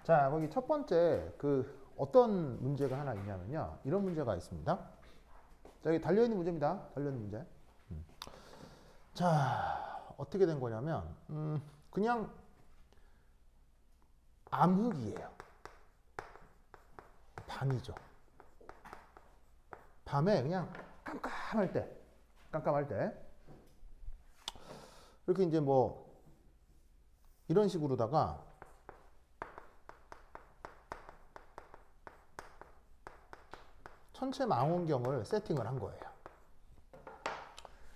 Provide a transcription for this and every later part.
자, 거기 첫 번째 어떤 문제가 하나 있냐면요. 이런 문제가 있습니다. 자, 여기 달려있는 문제입니다. 달려있는 문제. 자, 어떻게 된 거냐면 그냥 암흑이에요. 밤이죠. 밤에 그냥 깜깜할 때 이렇게 이제 뭐 이런 식으로다가 천체 망원경을 세팅을 한 거예요.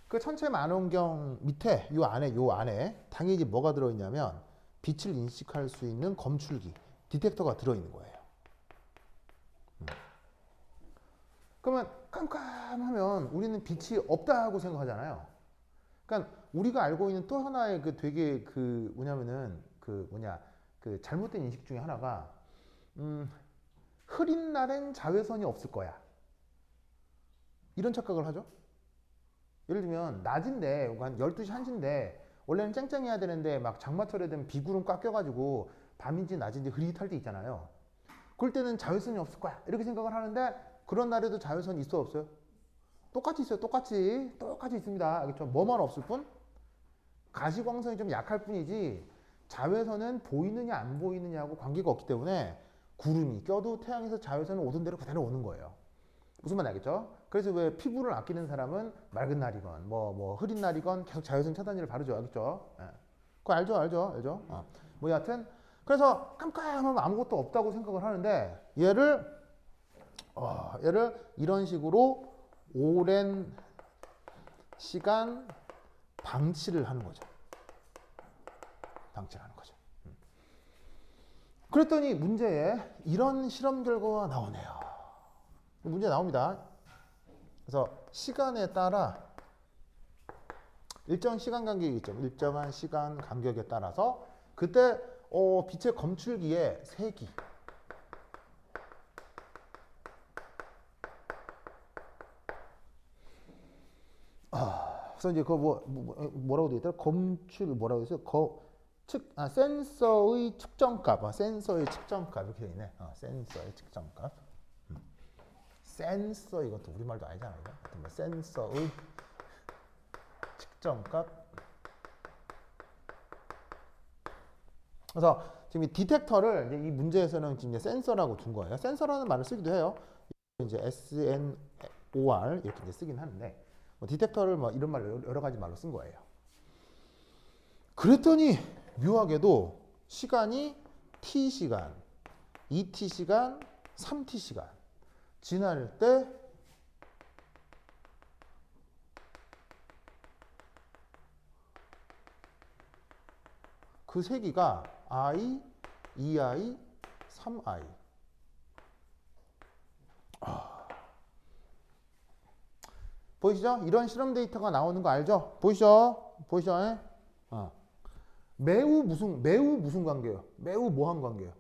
그 천체 망원경 밑에 요 안에 당연히 뭐가 들어있냐면 빛을 인식할 수 있는 검출기, 디텍터가 들어있는 거예요. 그러면 깜깜하면 우리는 빛이 없다고 생각하잖아요. 그러니까 우리가 알고 있는 또 하나의 되게 잘못된 인식 중에 하나가 흐린 날엔 자외선이 없을 거야. 이런 착각을 하죠. 예를 들면 낮인데 한 12시 1시인데 원래는 쨍쨍해야 되는데 막 장마철에 되면 비구름 꽉 껴가지고 밤인지 낮인지 흐릿할 때 있잖아요. 그럴 때는 자외선이 없을 거야 이렇게 생각을 하는데 그런 날에도 자외선이 있어 없어요? 똑같이 있어요. 똑같이 있습니다. 알겠죠? 뭐만 없을 뿐 가시광선이 좀 약할 뿐이지 자외선은 보이느냐 안 보이느냐하고 관계가 없기 때문에 구름이 껴도 태양에서 자외선은 오던 대로 그대로 오는 거예요. 무슨 말인지 알겠죠? 그래서 왜 피부를 아끼는 사람은 맑은 날이건 뭐 흐린 날이건 계속 자외선 차단제를 바르죠. 알겠죠? 예. 그거 알죠? 뭐 여하튼 그래서 깜깜하면 아무것도 없다고 생각을 하는데 얘를 이런 식으로 오랜 시간 방치를 하는 거죠. 그랬더니 문제에 이런 실험 결과가 나오네요. 문제 나옵니다. 그래서 시간에 따라 일정 시간 간격이 있죠. 일정한 시간 간격에 따라서 그때 빛의 검출기의 세기 그래서 이제 뭐라고 되어 있더라? 검출 뭐라고 했어요? 센서의 측정값, 센서의 측정값 이렇게 되어 있네. 센서의 측정값. 센서 이것도 우리말도 아니잖아요. 뭐 센서의 측정값. 그래서 지금 이 디텍터를 이제 이 문제에서는 지금 이제 센서라고 둔 거예요. 센서라는 말을 쓰기도 해요. 이제 SNOR 이렇게 이제 쓰긴 하는데 뭐 디텍터를 뭐 이런 말로 여러 가지 말로 쓴 거예요. 그랬더니 묘하게도 시간이 T시간, 2T시간, 3T시간 지날 때 그 세기가 I, 2I, 3I 보이시죠? 이런 실험 데이터가 나오는 거 알죠? 보이시죠? 예? 매우 무슨 관계예요? 매우 뭐한 관계예요?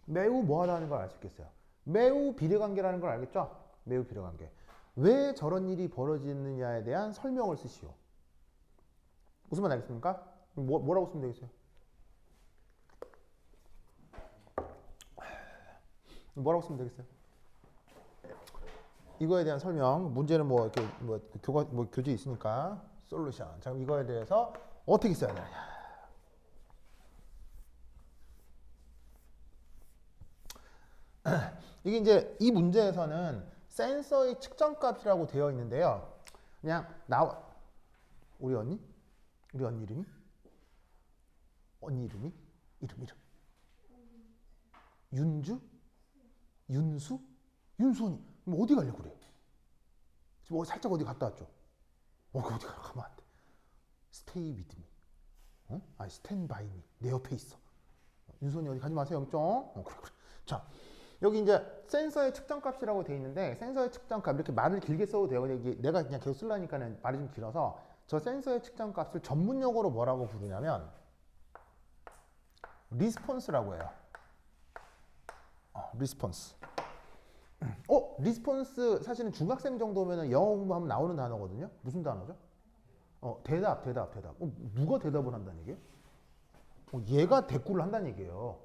매우 뭐하다는 걸 알 수 있겠어요? 매우 비례관계라는 걸 알겠죠? 매우 비례관계. 왜 저런 일이 벌어지느냐에 대한 설명을 쓰시오. 무슨 말 알겠습니까? 뭐라고 쓰면 되겠어요? 뭐라고 쓰면 되겠어요? 이거에 대한 설명, 문제는 뭐 이렇게 교재 있으니까 솔루션. 자, 이거에 대해서 어떻게 써야 되느냐? 이게 이제 이 문제에서는 센서의 측정값이라고 되어 있는데요. 그냥 우리 언니 이름이? 언니 이름이? 이름. 윤주? 윤수? 윤수언니. 뭐 어디 가려고 그래? 지금 살짝 어디 갔다 왔죠? 어디 가면 안 돼. Stay with me. stand by me. 내 옆에 있어. 윤수언니 어디 가지 마세요. 영점. 그래. 자, 여기 이제 센서의 측정값이라고 되어 있는데 센서의 측정값 이렇게 말을 길게 써도 돼요. 내가 그냥 계속 쓰려니까는 말이 좀 길어서 저 센서의 측정값을 전문 용어로 뭐라고 부르냐면 리스폰스라고 해요. 리스폰스. 리스폰스 사실은 중학생 정도면 영어 공부하면 나오는 단어거든요. 무슨 단어죠? 대답. 누가 대답을 한다는 얘기예요? 얘가 대꾸를 한다는 얘기예요.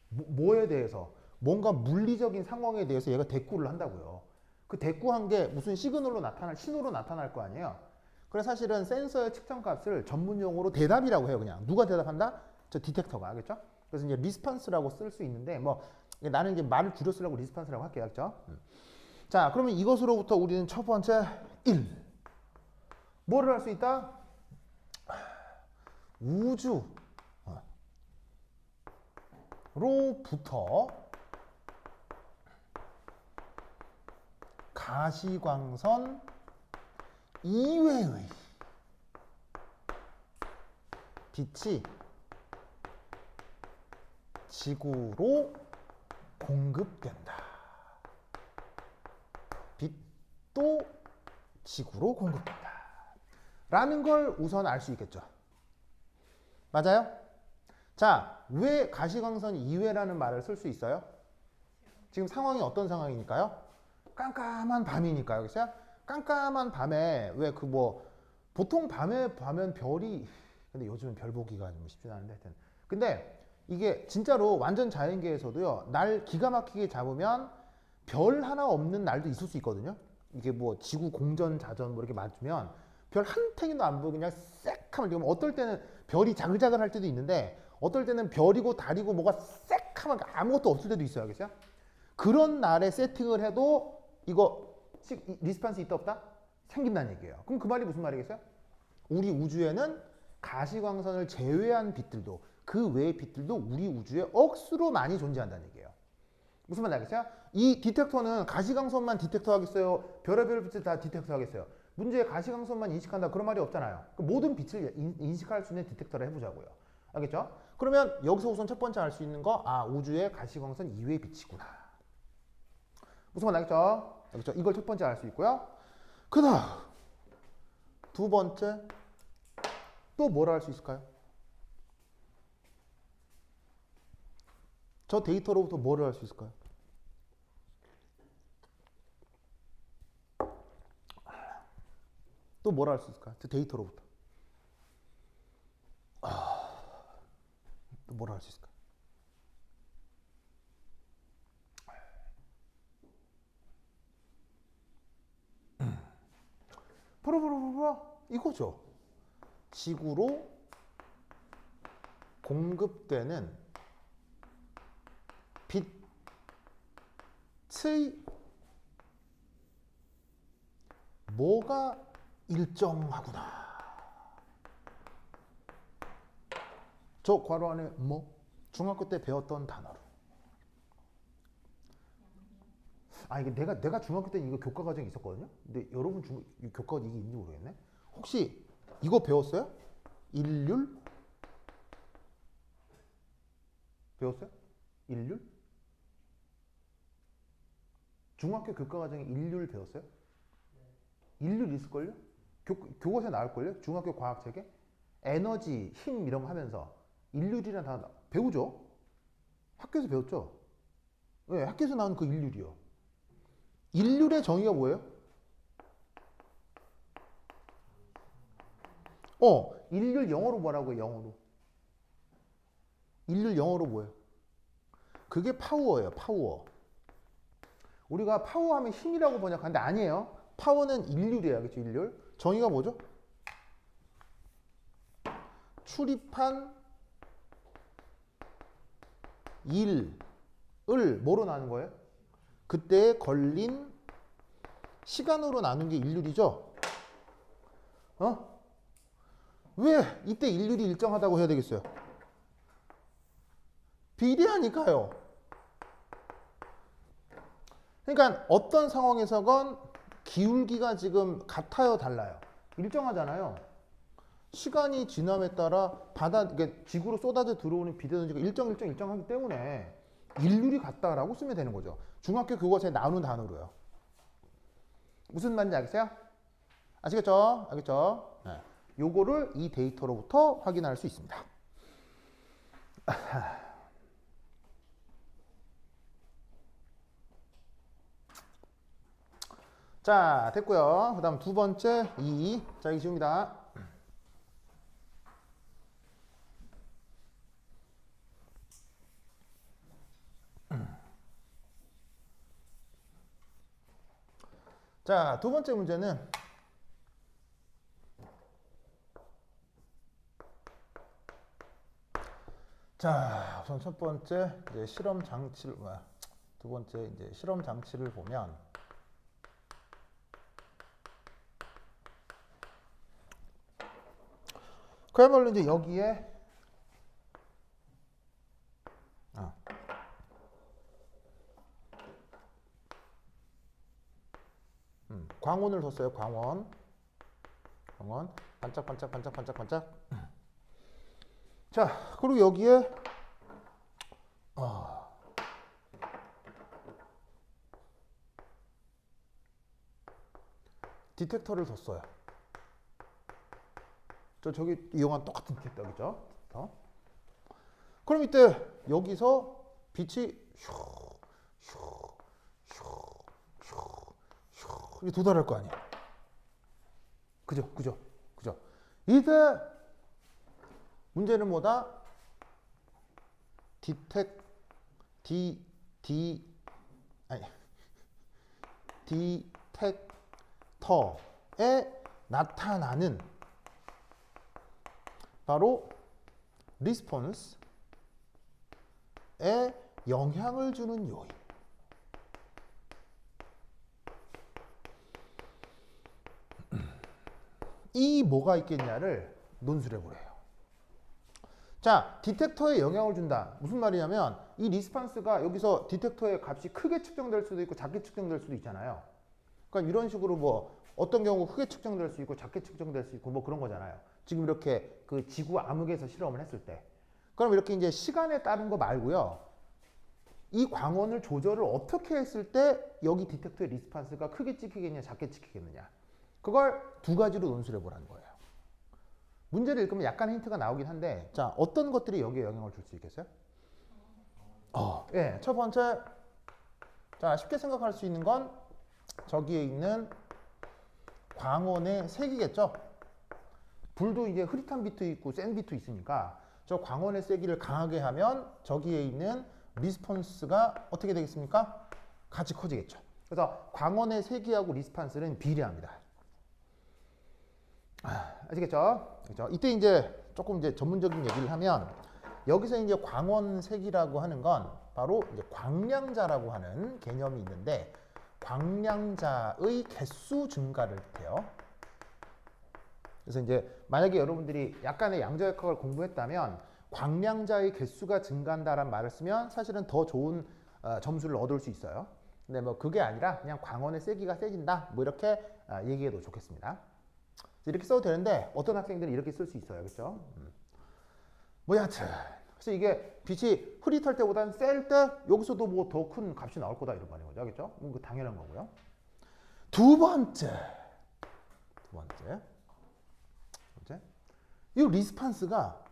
뭐에 대해서? 뭔가 물리적인 상황에 대해서 얘가 대꾸를 한다고요. 그 대꾸한 게 무슨 시그널로 나타날, 신호로 나타날 거 아니에요. 그래서 사실은 센서의 측정값을 전문 용어로 대답이라고 해요. 그냥 누가 대답한다? 저 디텍터가. 알겠죠? 그래서 이제 리스판스라고 쓸 수 있는데 뭐 나는 이제 말을 줄여 쓰려고 리스판스라고 할게요. 알겠죠? 자, 그러면 이것으로부터 우리는 첫 번째 1. 뭐를 할 수 있다? 우주로부터 가시광선 이외의 빛이 지구로 공급된다. 빛도 지구로 공급된다. 라는 걸 우선 알 수 있겠죠. 맞아요? 자, 왜 가시광선 이외라는 말을 쓸 수 있어요? 지금 상황이 어떤 상황이니까요? 깜깜한 밤이니까요. 그렇죠? 깜깜한 밤에 왜 그 뭐 보통 밤에 보면 별이 근데 요즘은 별 보기가 좀 쉽지 않은데 하여튼 근데 이게 진짜로 완전 자연계에서도요. 날 기가 막히게 잡으면 별 하나 없는 날도 있을 수 있거든요. 이게 뭐 지구 공전 자전 뭐 이렇게 맞으면 별 한 탱이도 안 보고 그냥 쎄하면 지금 어떨 때는 별이 자글자글할 때도 있는데 어떨 때는 별이고 달이고 뭐가 쎄하면 아무것도 없을 때도 있어요. 알겠어요? 그런 날에 세팅을 해도 이거 리스판스 있다 없다? 생긴다는 얘기예요. 그럼 그 말이 무슨 말이겠어요? 우리 우주에는 가시광선을 제외한 빛들도 그 외의 빛들도 우리 우주에 억수로 많이 존재한다는 얘기예요. 무슨 말인지 알겠어요? 이 디텍터는 가시광선만 디텍터 하겠어요? 별의별 빛을 다 디텍터 하겠어요? 문제에 가시광선만 인식한다 그런 말이 없잖아요. 모든 빛을 인식할 수 있는 디텍터를 해보자고요. 알겠죠? 그러면 여기서 우선 첫 번째 알 수 있는 거 우주에 가시광선 이외의 빛이구나. 무슨 말인지 알겠죠? 알겠죠? 이걸 첫 번째 알 수 있고요. 그 다음 두 번째 또 뭘 알 수 있을까요? 저 데이터로부터 뭐를 알 수 있을까요? 또 뭘 알 수 있을까요? 저 데이터로부터. 또 뭘 알 수 있을까요? 이거죠. 지구로 공급되는 빛의 뭐가 일정하구나. 저 괄호 안에 뭐? 중학교 때 배웠던 단어로. 이게 내가 중학교 때 이거 교과 과정이 있었거든요. 근데 여러분 교과 이게 있는지 모르겠네. 혹시 이거 배웠어요? 일률? 배웠어요? 일률? 중학교 교과 과정에 일률 배웠어요? 일률 있을걸요? 교과서에 나올걸요? 중학교 과학책에? 에너지, 힘 이런 거 하면서 일률이란 단어 배우죠? 학교에서 배웠죠? 네, 학교에서 나온 그 일률이요. 일률의 정의가 뭐예요? 일률 영어로 뭐라고 해요? 영어로. 일률 영어로 뭐예요? 그게 파워예요. 파워. 우리가 파워하면 힘이라고 번역하는데 아니에요. 파워는 일률이에요. 그렇죠? 일률. 정의가 뭐죠? 출입한 일을 뭐로 나눈 거예요? 그때 걸린 시간으로 나눈 게 일률이죠? 왜 이때 일률이 일정하다고 해야 되겠어요? 비례하니까요. 그러니까 어떤 상황에서건 기울기가 지금 같아요, 달라요? 일정하잖아요. 시간이 지남에 따라 그러니까 지구로 쏟아져 들어오는 빛의 에너지가 일정하기 때문에 일률이 같다라고 쓰면 되는 거죠. 중학교 교과서에 나오는 단어로요. 무슨 말인지 알겠어요? 아시겠죠? 알겠죠? 네. 요거를 이 데이터로부터 확인할 수 있습니다. 자, 됐고요. 그 다음 두 번째 2. 자, 이게 지웁니다. 자, 두 번째 문제는 자, 우선 첫 번째 이제 실험 장치를 두 번째 이제 실험 장치를 보면 그야말로 이제 여기에 광원을 뒀어요. 광원 반짝반짝 반짝반짝. 자, 그리고 여기에 디텍터를 뒀어요. 저기 이용한 똑같은 디텍터겠죠. 그럼 이때 여기서 빛이 이렇게 도달할 거 아니야. 그죠? 이때 문제는 뭐다? 디텍터에 나타나는 바로 리스폰스에 영향을 주는 요인. 이 뭐가 있겠냐를 논술해 보래요. 자, 디텍터에 영향을 준다. 무슨 말이냐면 이 리스폰스가 여기서 디텍터의 값이 크게 측정될 수도 있고 작게 측정될 수도 있잖아요. 그러니까 이런 식으로 뭐 어떤 경우 크게 측정될 수 있고 작게 측정될 수 있고 뭐 그런 거잖아요. 지금 이렇게 그 지구 암흑에서 실험을 했을 때. 그럼 이렇게 이제 시간에 따른 거 말고요. 이 광원을 조절을 어떻게 했을 때 여기 디텍터의 리스폰스가 크게 찍히겠냐 작게 찍히겠느냐. 그걸 두 가지로 논술해 보라는 거예요. 문제를 읽으면 약간 힌트가 나오긴 한데, 자, 어떤 것들이 여기에 영향을 줄 수 있겠어요? 예, 첫 번째, 자, 쉽게 생각할 수 있는 건 저기에 있는 광원의 색이겠죠? 불도 이제 흐릿한 빛도 있고 센 빛도 있으니까 저 광원의 세기를 강하게 하면 저기에 있는 리스폰스가 어떻게 되겠습니까? 같이 커지겠죠. 그래서 광원의 세기하고 리스폰스는 비례합니다. 아시겠죠? 그렇죠? 이때 이제 조금 이제 전문적인 얘기를 하면 여기서 이제 광원색이라고 하는 건 바로 이제 광량자라고 하는 개념이 있는데 광량자의 개수 증가를 뜻해요. 그래서 이제 만약에 여러분들이 약간의 양자역학을 공부했다면 광량자의 개수가 증가한다라는 말을 쓰면 사실은 더 좋은 점수를 얻을 수 있어요. 근데 뭐 그게 아니라 그냥 광원의 세기가 세진다. 뭐 이렇게 얘기해도 좋겠습니다. 이렇게 써도 되는데 어떤 학생들은 이렇게 쓸 수 있어요. 그렇죠? 뭐 여하튼 그래서 이게 빛이 흐릿할 때보다는 셀 때 여기서도 뭐 더 큰 값이 나올 거다 이런 말인 거죠. 그렇죠? 그 당연한 거고요. 두 번째. 이 리스폰스가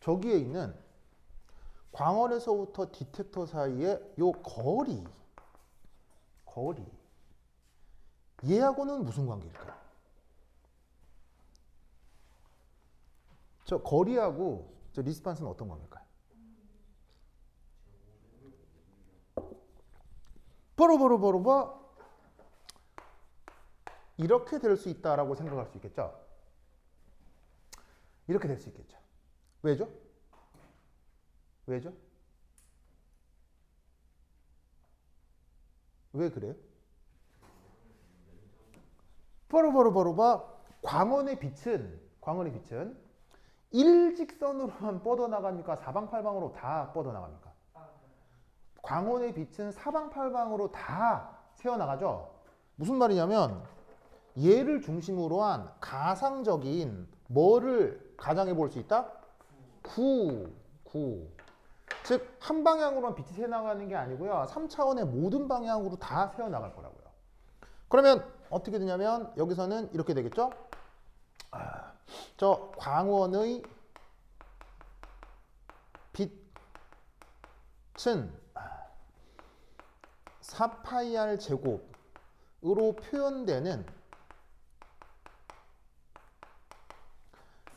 저기에 있는 광원에서부터 디텍터 사이의 요 거리 얘하고는 무슨 관계일까요? 저 거리하고 저 리스폰스는 어떤 관계일까요? 바로 이렇게 될 수 있다라고 생각할 수 있겠죠? 이렇게 될 수 있겠죠. 왜죠? 왜 그래요? 바로 광원의 빛은 일직선으로만 뻗어나갑니까? 사방팔방으로 다 뻗어나갑니까? 광원의 빛은 사방팔방으로 다 새어나가죠. 무슨 말이냐면 얘를 중심으로 한 가상적인 뭐를 가정해 볼 수 있다? 구. 즉 한 방향으로만 빛이 새어나가는 게 아니고요. 3차원의 모든 방향으로 다 새어나갈 거라고요. 그러면 어떻게 되냐면 여기서는 이렇게 되겠죠? 저 광원의 빛은 4파이R 제곱으로 표현되는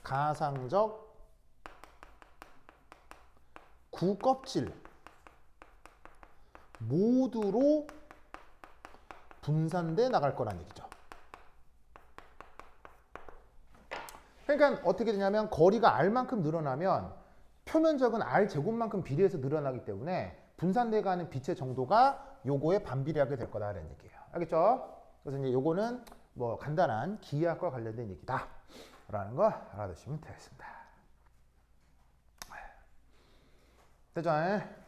가상적 구껍질 모두로 분산돼 나갈 거란 얘기죠. 그러니까 어떻게 되냐면 거리가 r만큼 늘어나면 표면적은 r 제곱만큼 비례해서 늘어나기 때문에 분산돼 가는 빛의 정도가 요거에 반비례하게 될 거다라는 얘기예요. 알겠죠? 그래서 이제 요거는 뭐 간단한 기하학과 관련된 얘기다 라는 거 알아두시면 되겠습니다. 되죠?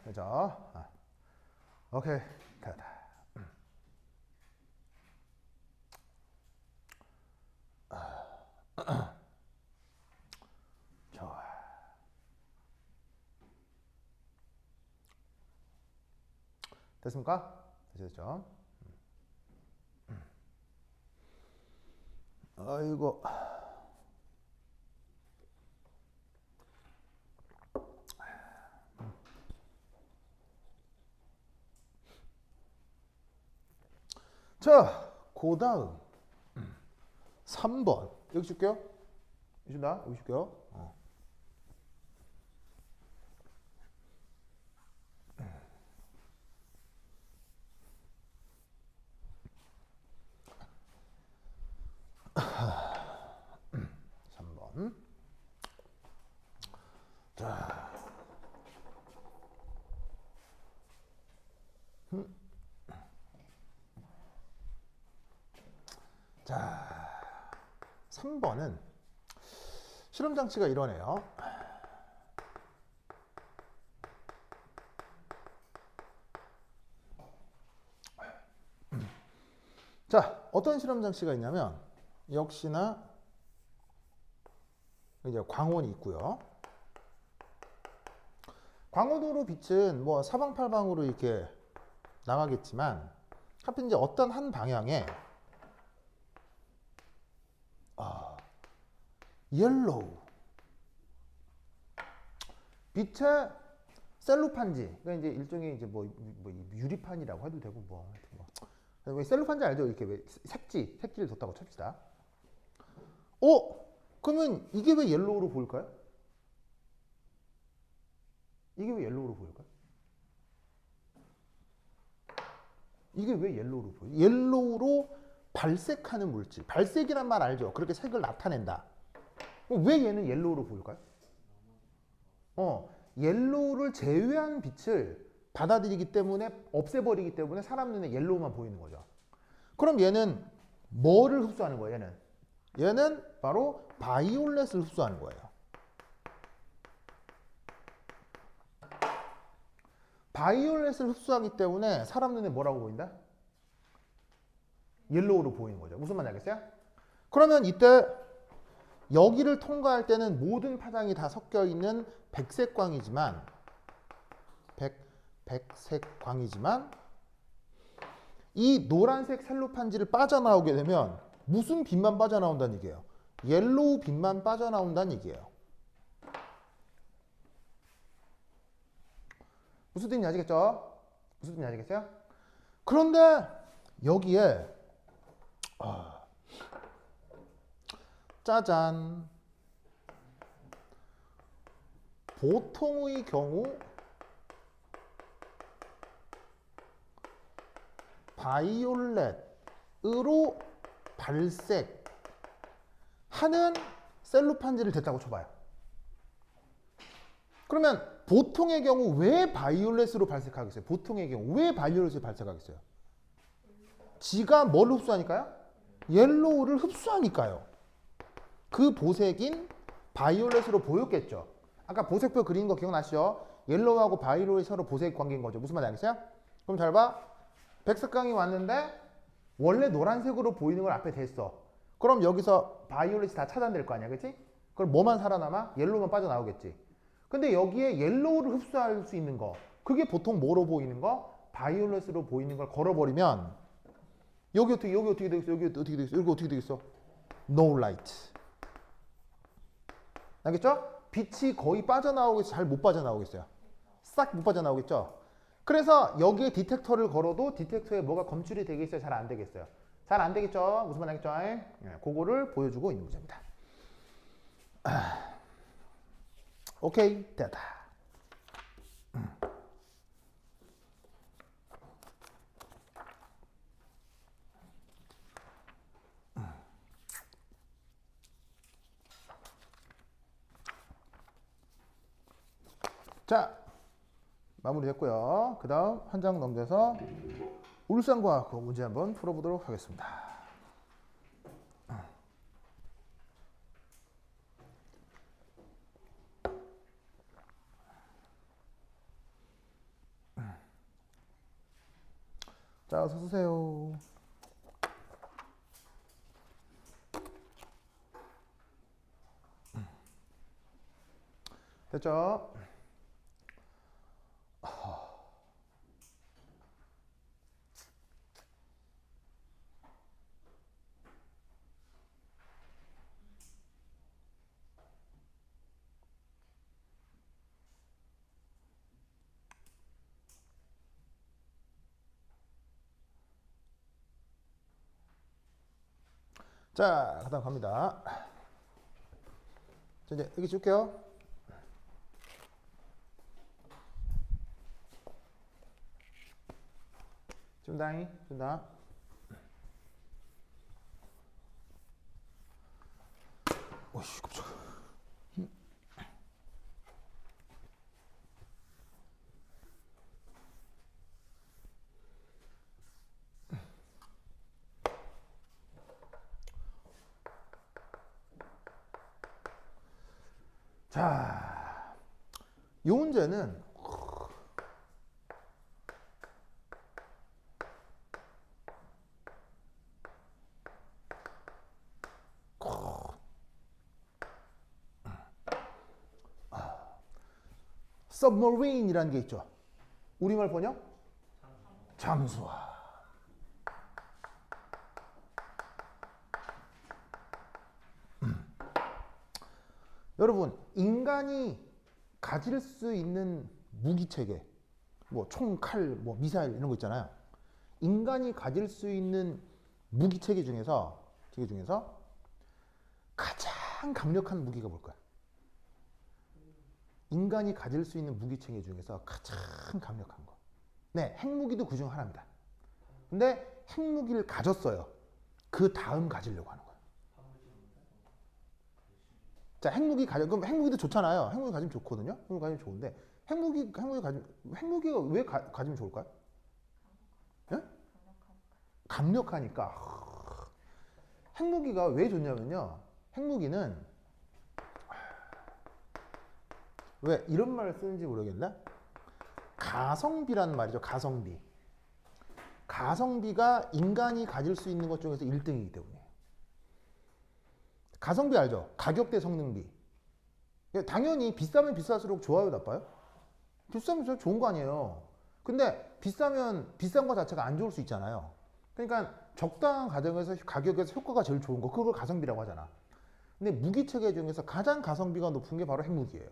되죠? 오케이. 됐다. 좋아. 됐습니까? 됐죠? 아이고. 자, 그 다음 3번. 여기 줄게요. 여기 준다. 여기 줄게요. 3번. 자. 자, 3번은 실험 장치가 이러네요. 자, 어떤 실험 장치가 있냐면 역시나 이제 광원이 있고요. 광원으로 빛은 뭐 사방팔방으로 이렇게 나가겠지만 하필 이제 어떤 한 방향에 옐로우 빛의 셀로판지, 그러니까 이제 일종의 이제 뭐 유리판이라고 해도 되고 뭐 셀로판지 알죠? 이렇게 왜 색지를 뒀다고 칩시다. 그러면 이게 왜 옐로우로 보일까요? 이게 왜 옐로우로 보일까요? 이게 왜 옐로우로 보여요? 옐로우로 발색하는 물질, 발색이란 말 알죠? 그렇게 색을 나타낸다. 왜 얘는 옐로우로 보일까요? 옐로우를 제외한 빛을 받아들이기 때문에, 없애버리기 때문에 사람 눈에 옐로우만 보이는 거죠. 그럼 얘는 뭐를 흡수하는 거예요? 얘는 바로 바이올렛을 흡수하는 거예요. 바이올렛을 흡수하기 때문에 사람 눈에 뭐라고 보인다? 옐로우로 보이는 거죠. 무슨 말인지 알겠어요? 그러면 이때 여기를 통과할 때는 모든 파장이 다 섞여 있는 백색광이지만 백색광이지만 이 노란색 셀로판지를 빠져나오게 되면 무슨 빛만 빠져나온다는 얘기예요? 옐로우 빛만 빠져나온다는 얘기예요. 무슨 뜻인지 아시겠죠? 무슨 뜻인지 아시겠어요? 그런데 여기에 짜잔, 보통의 경우 바이올렛으로 발색하는 셀로판지를 댔다고 쳐봐요. 그러면 보통의 경우 왜 바이올렛으로 발색하겠어요? 보통의 경우 왜 바이올렛으로 발색하겠어요? 지가 뭘 흡수하니까요? 옐로우를 흡수하니까요. 그 보색인 바이올렛으로 보였겠죠. 아까 보색표 그리는 거 기억나시죠? 옐로우하고 바이올렛이 서로 보색 관계인 거죠. 무슨 말인지 알겠어요? 그럼 잘 봐. 백색광이 왔는데 원래 노란색으로 보이는 걸 앞에 댔어. 그럼 여기서 바이올렛이 다 차단될 거 아니야, 그렇지? 그럼 뭐만 살아남아? 옐로우만 빠져나오겠지. 근데 여기에 옐로우를 흡수할 수 있는 거, 그게 보통 뭐로 보이는 거? 바이올렛으로 보이는 걸 걸어버리면 여기 어떻게 되겠어? 여기 어떻게 되겠어? 여기 어떻게 되겠어? No light. 알겠죠? 빛이 거의 빠져나오겠어요? 잘 못 빠져나오겠어요? 싹 못 빠져나오겠죠? 그래서 여기에 디텍터를 걸어도 디텍터에 뭐가 검출이 되겠어요? 잘 안 되겠어요? 잘 안 되겠죠? 무슨 말 알겠죠? 그거를 보여주고 있는 문제입니다. 오케이, 됐다. 자, 마무리됐고요. 그 다음 한 장 넘겨서 울산과학 문제 한번 풀어보도록 하겠습니다. 자, 어서 쓰세요. 됐죠? 자, 그 다음 갑니다. 자, 이제 여기 줄게요. 준다잉, 준다. 오씨, 깜짝이야. 자, 이 문제는 submarine이라는 게 있죠. 우리말 번역? 잠수함. 여러분, 인간이 가질 수 있는 무기 체계, 뭐 총, 칼, 뭐 미사일 이런 거 있잖아요. 인간이 가질 수 있는 무기 체계 중에서 가장 강력한 무기가 뭘까요? 인간이 가질 수 있는 무기 체계 중에서 가장 강력한 거. 네, 핵무기도 그중 하나입니다. 근데 핵무기를 가졌어요. 그 다음 가지려고 하는 거예요. 자, 그럼 핵무기도 좋잖아요. 핵무기 가지면 좋거든요. 핵무기 가지면 좋은데 핵무기가 왜 가지면 좋을까요? 예? 강력하니까. 핵무기가 왜 좋냐면요. 핵무기는 왜 이런 말을 쓰는지 모르겠네. 가성비라는 말이죠. 가성비. 가성비가 인간이 가질 수 있는 것 중에서 1등이기 때문에. 가성비 알죠? 가격 대 성능비. 당연히 비싸면 비쌀수록 좋아요, 나빠요? 비싸면 좋은 거 아니에요. 근데 비싸면 비싼 거 자체가 안 좋을 수 있잖아요. 그러니까 적당한 가격에서 효과가 제일 좋은 거, 그걸 가성비라고 하잖아. 근데 무기 체계 중에서 가장 가성비가 높은 게 바로 핵무기예요.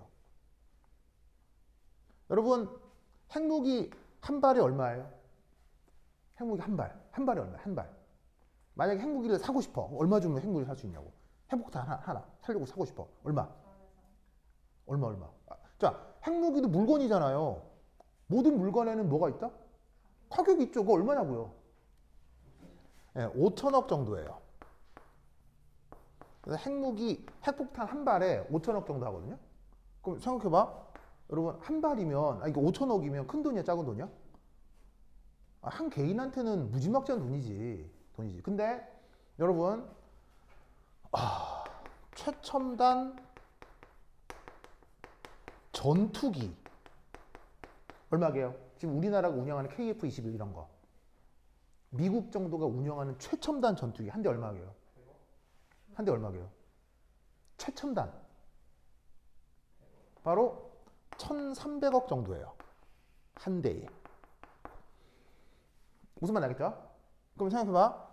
여러분, 핵무기 한 발이 얼마예요? 핵무기 한 발이 얼마야? 한 발. 만약에 핵무기를 사고 싶어. 얼마 주면 핵무기를 살 수 있냐고. 핵폭탄 하나 살려고 사고 싶어. 얼마? 자, 핵무기도 물건이잖아요. 모든 물건에는 뭐가 있다? 가격이 있죠. 그거 얼마냐고요? 네, 5천억 정도예요. 그래서 핵폭탄 한 발에 5천억 정도 하거든요. 그럼 생각해봐. 여러분, 한 발이면, 이거 5천억이면 큰 돈이야, 작은 돈이야? 한 개인한테는 무지막지한 돈이지. 근데, 여러분, 최첨단 전투기. 얼마게요? 지금 우리나라가 운영하는 KF-21 이런 거. 미국 정도가 운영하는 최첨단 전투기. 한 대 얼마게요? 최첨단. 바로 1,300억 정도예요. 한 대에. 무슨 말 알겠죠? 그럼 생각해봐.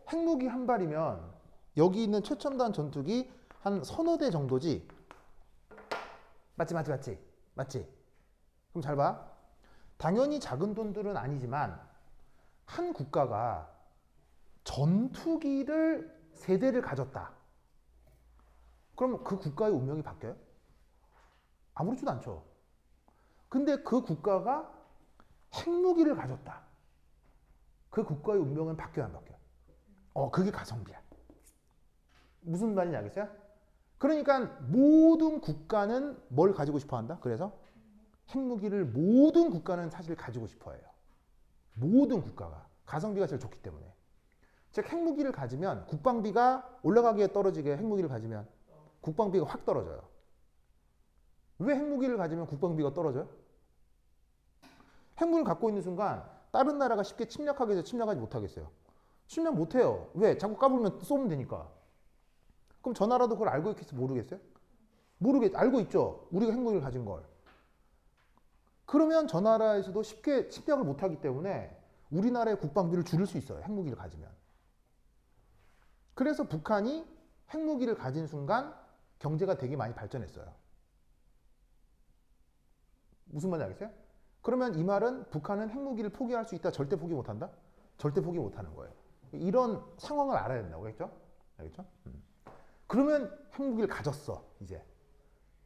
핵무기 한 발이면 여기 있는 최첨단 전투기 한 서너 대 정도지? 맞지? 그럼 잘 봐. 당연히 작은 돈들은 아니지만 한 국가가 전투기를 세 대를 가졌다. 그럼 그 국가의 운명이 바뀌어요? 아무렇지도 않죠. 근데 그 국가가 핵무기를 가졌다. 그 국가의 운명은 바뀌어요, 안 바뀌어요? 그게 가성비야. 무슨 말인지 알겠어요? 그러니까 모든 국가는 뭘 가지고 싶어 한다? 그래서 핵무기를 모든 국가는 사실 가지고 싶어 해요. 모든 국가가. 가성비가 제일 좋기 때문에. 즉 핵무기를 가지면 국방비가 올라가기에 떨어지게 핵무기를 가지면 국방비가 확 떨어져요. 왜 핵무기를 가지면 국방비가 떨어져요? 핵무기를 갖고 있는 순간 다른 나라가 쉽게 침략하게 침략하지 못하겠어요. 침략 못해요. 왜? 자꾸 까불면 쏘면 되니까. 그럼 저 나라도 그걸 알고 있겠어요? 모르겠어요? 알고 있죠. 우리가 핵무기를 가진 걸. 그러면 저 나라에서도 쉽게 침략을 못하기 때문에 우리나라의 국방비를 줄일 수 있어요. 핵무기를 가지면. 그래서 북한이 핵무기를 가진 순간 경제가 되게 많이 발전했어요. 무슨 말인지 알겠어요? 그러면 이 말은 북한은 핵무기를 포기할 수 있다, 절대 포기 못한다? 절대 포기 못하는 거예요. 이런 상황을 알아야 된다고 했죠? 알겠죠? 그러면 핵무기를 가졌어, 이제.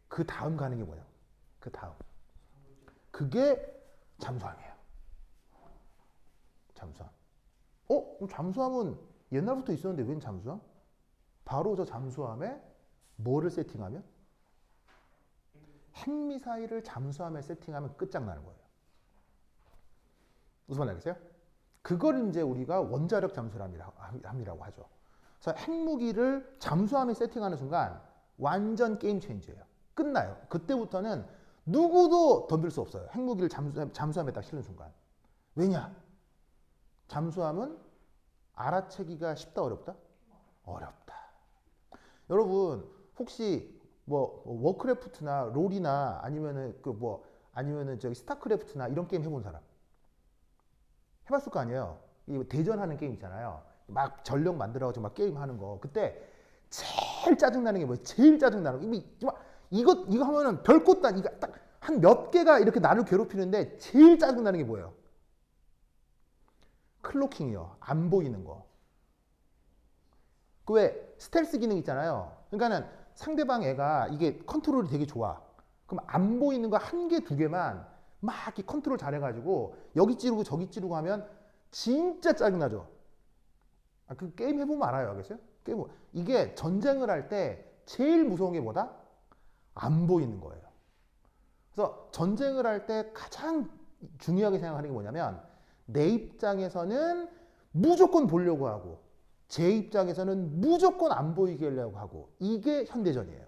그 다음 가는 게 뭐냐? 그 다음. 그게 잠수함이에요. 잠수함. 그럼 잠수함은 옛날부터 있었는데 웬 잠수함? 바로 저 잠수함에 뭐를 세팅하면? 핵미사일을 잠수함에 세팅하면 끝장나는 거예요. 무슨 말인지 알겠어요? 그걸 이제 우리가 원자력 잠수함이라고 하죠. 그래서 핵무기를 잠수함에 세팅하는 순간 완전 게임 체인지예요. 끝나요. 그때부터는 누구도 덤빌 수 없어요. 핵무기를 잠수함에 딱 실는 순간. 왜냐? 잠수함은 알아채기가 쉽다, 어렵다? 어렵다. 여러분 혹시 뭐 워크래프트나 롤이나 아니면은 저기 스타크래프트나 이런 게임 해본 사람? 해봤을 거 아니에요. 이 대전하는 게임 있잖아요. 막 전력 만들어가지고 막 게임 하는 거. 그때 제일 짜증나는 게 뭐예요? 제일 짜증나는 거. 이거 하면은 별것도 아니고 딱 한 몇 개가 이렇게 나를 괴롭히는데 제일 짜증나는 게 뭐예요? 클로킹이요. 안 보이는 거. 그 왜 스텔스 기능 있잖아요. 그러니까는 상대방 애가 이게 컨트롤이 되게 좋아. 그럼 안 보이는 거 한 개, 두 개만 막 이렇게 컨트롤 잘해가지고 여기 찌르고 저기 찌르고 하면 진짜 짜증나죠. 그 게임 해보면 알아요. 알겠어요? 이게 전쟁을 할 때 제일 무서운 게 뭐다? 안 보이는 거예요. 그래서 전쟁을 할 때 가장 중요하게 생각하는 게 뭐냐면 내 입장에서는 무조건 보려고 하고 제 입장에서는 무조건 안 보이게 하려고 하고 이게 현대전이에요.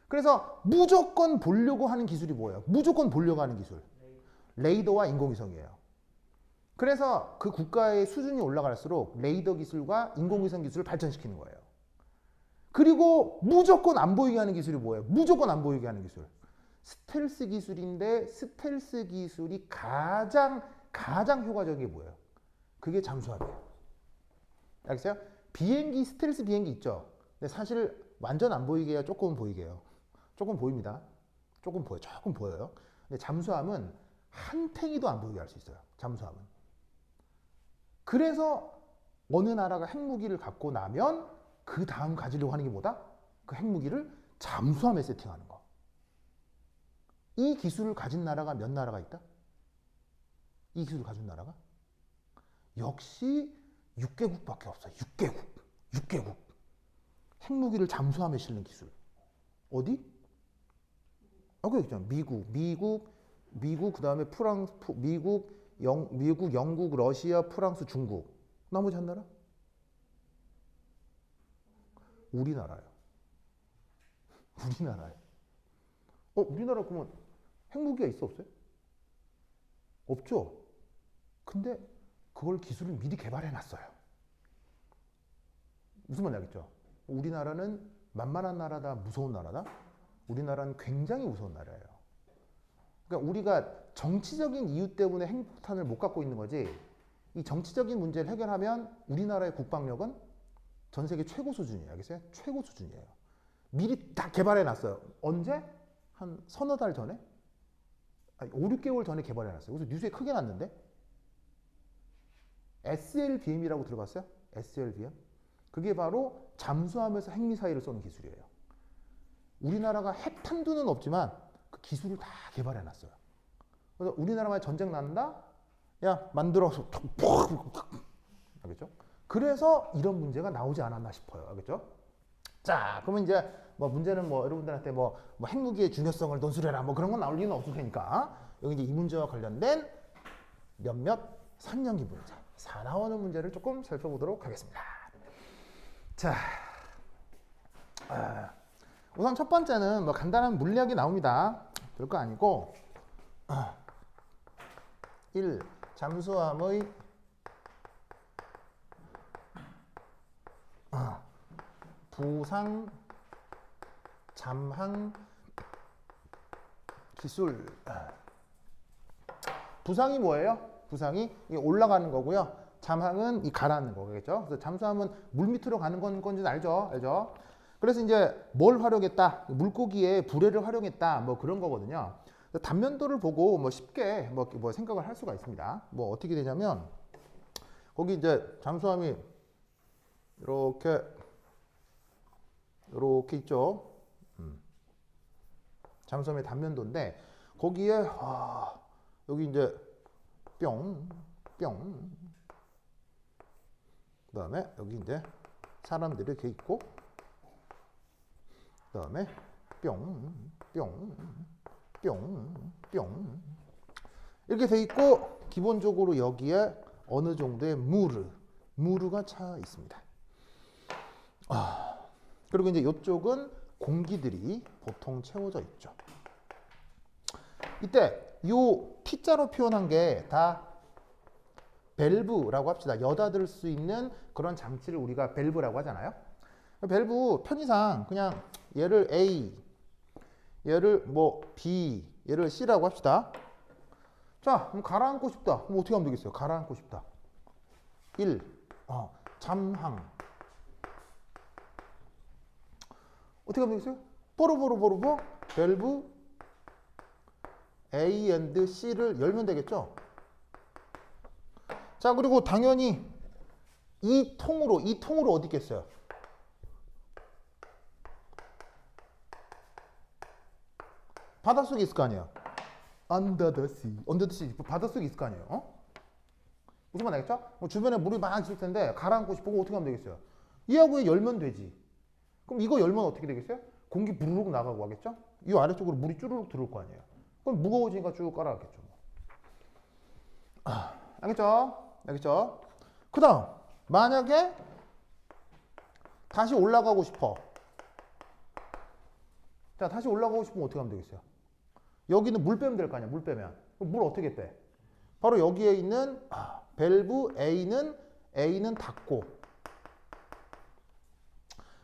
그래서 무조건 보려고 하는 기술이 뭐예요? 무조건 보려고 하는 기술. 레이더와 인공위성이에요. 그래서 그 국가의 수준이 올라갈수록 레이더 기술과 인공위성 기술을 발전시키는 거예요. 그리고 무조건 안 보이게 하는 기술이 뭐예요? 무조건 안 보이게 하는 기술. 스텔스 기술인데 스텔스 기술이 가장 효과적인 게 뭐예요? 그게 잠수함이에요. 알겠어요? 스텔스 비행기 있죠? 근데 사실 완전 안 보이게 해요? 조금 보이게 해요? 조금 보입니다. 조금 보여요. 근데 잠수함은 한 탱이도 안 보이게 할 수 있어요. 잠수함은. 그래서 어느 나라가 핵무기를 갖고 나면 그 다음 가지려고 하는 게 뭐다? 그 핵무기를 잠수함에 세팅하는 거. 이 기술을 가진 나라가 몇 나라가 있다? 이 기술을 가진 나라가? 역시 6개국밖에 없어요. 6개국. 핵무기를 잠수함에 실는 기술. 어디? 여기 있잖아. 미국, 그 다음에 프랑스, 미국, 영국, 러시아, 프랑스, 중국. 나머지 한 나라? 우리나라요. 우리나라 그러면 핵무기가 있어, 없어요? 없죠? 근데 그걸 기술을 미리 개발해 놨어요. 무슨 말인지 알겠죠? 우리나라는 만만한 나라다, 무서운 나라다? 우리나라는 굉장히 무서운 나라예요. 그러니까 우리가 정치적인 이유 때문에 핵폭탄을 못 갖고 있는 거지, 이 정치적인 문제를 해결하면 우리나라의 국방력은 전 세계 최고 수준이에요. 알겠어요? 최고 수준이에요. 미리 다 개발해 놨어요. 언제? 한 서너 달 전에? 5, 6개월 전에 개발해 놨어요. 그래서 뉴스에 크게 났는데? SLBM이라고 들어봤어요? SLBM? 그게 바로 잠수함에서 핵미사일을 쏘는 기술이에요. 우리나라가 핵탄두는 없지만 그 기술을 다 개발해 놨어요. 그래서 우리나라만 전쟁 난다? 야, 만들어서 알겠죠? 그래서 이런 문제가 나오지 않았나 싶어요. 알겠죠? 자, 그러면 이제 뭐 문제는 뭐 여러분들한테 뭐 핵무기의 중요성을 논술해라 뭐 그런 건 나올 리는 없을 테니까 여기 이제 이 문제와 관련된 몇몇 선형기 문제, 사 나오는 문제를 조금 살펴보도록 하겠습니다. 자, 우선 첫 번째는 뭐 간단한 물리학이 나옵니다. 별거 아니고 1. 잠수함의 부상 잠항 기술. 부상이 뭐예요? 부상이 올라가는 거고요. 잠항은 이 가라앉는 거겠죠. 그래서 잠수함은 물 밑으로 가는 건지는 알죠? 알죠? 그래서 이제 뭘 활용했다? 물고기의 불에를 활용했다. 뭐 그런 거거든요. 단면도를 보고 뭐 쉽게 뭐 생각을 할 수가 있습니다. 뭐 어떻게 되냐면 거기 이제 잠수함이 이렇게 있죠. 잠수함의 단면도인데 거기에 여기 이제 뿅 그다음에 여기 이제 사람들이 이렇게 있고 그다음에 뿅 이렇게 돼 있고 기본적으로 여기에 어느 정도의 무르가 차 있습니다. 그리고 이제 이쪽은 공기들이 보통 채워져 있죠. 이때 요 T자로 표현한 게 다 밸브라고 합시다. 여닫을 수 있는 그런 장치를 우리가 밸브라고 하잖아요. 밸브 편의상 그냥 얘를 A, 얘를 뭐 B, 얘를 C라고 합시다. 자, 그럼 가라앉고 싶다. 그럼 어떻게 하면 되겠어요? 가라앉고 싶다. 1. 잠항. 어떻게 하면 되겠어요? 뽀로뽀로뽀로뽀 밸브 A and C를 열면 되겠죠? 자, 그리고 당연히 이 통으로 어디 있겠어요? 바닷속에 있을 거 아니에요? Under the sea. 바닷속에 있을 거 아니에요? 무슨 말 알겠죠? 주변에 물이 막 있을 텐데 가라앉고 싶고 어떻게 하면 되겠어요? 이하고 열면 되지. 그럼 이거 열면 어떻게 되겠어요? 공기 부르륵 나가고 하겠죠? 이 아래쪽으로 물이 쭈르륵 들어올 거 아니에요? 그럼 무거워지니까 쭉 깔아가겠죠. 알겠죠? 그 다음 만약에 다시 올라가고 싶어. 자, 다시 올라가고 싶으면 어떻게 하면 되겠어요? 여기는 물 빼면 될 거 아니야. 물 빼면. 그럼 물 어떻게 빼? 바로 여기에 있는 밸브 A는 닫고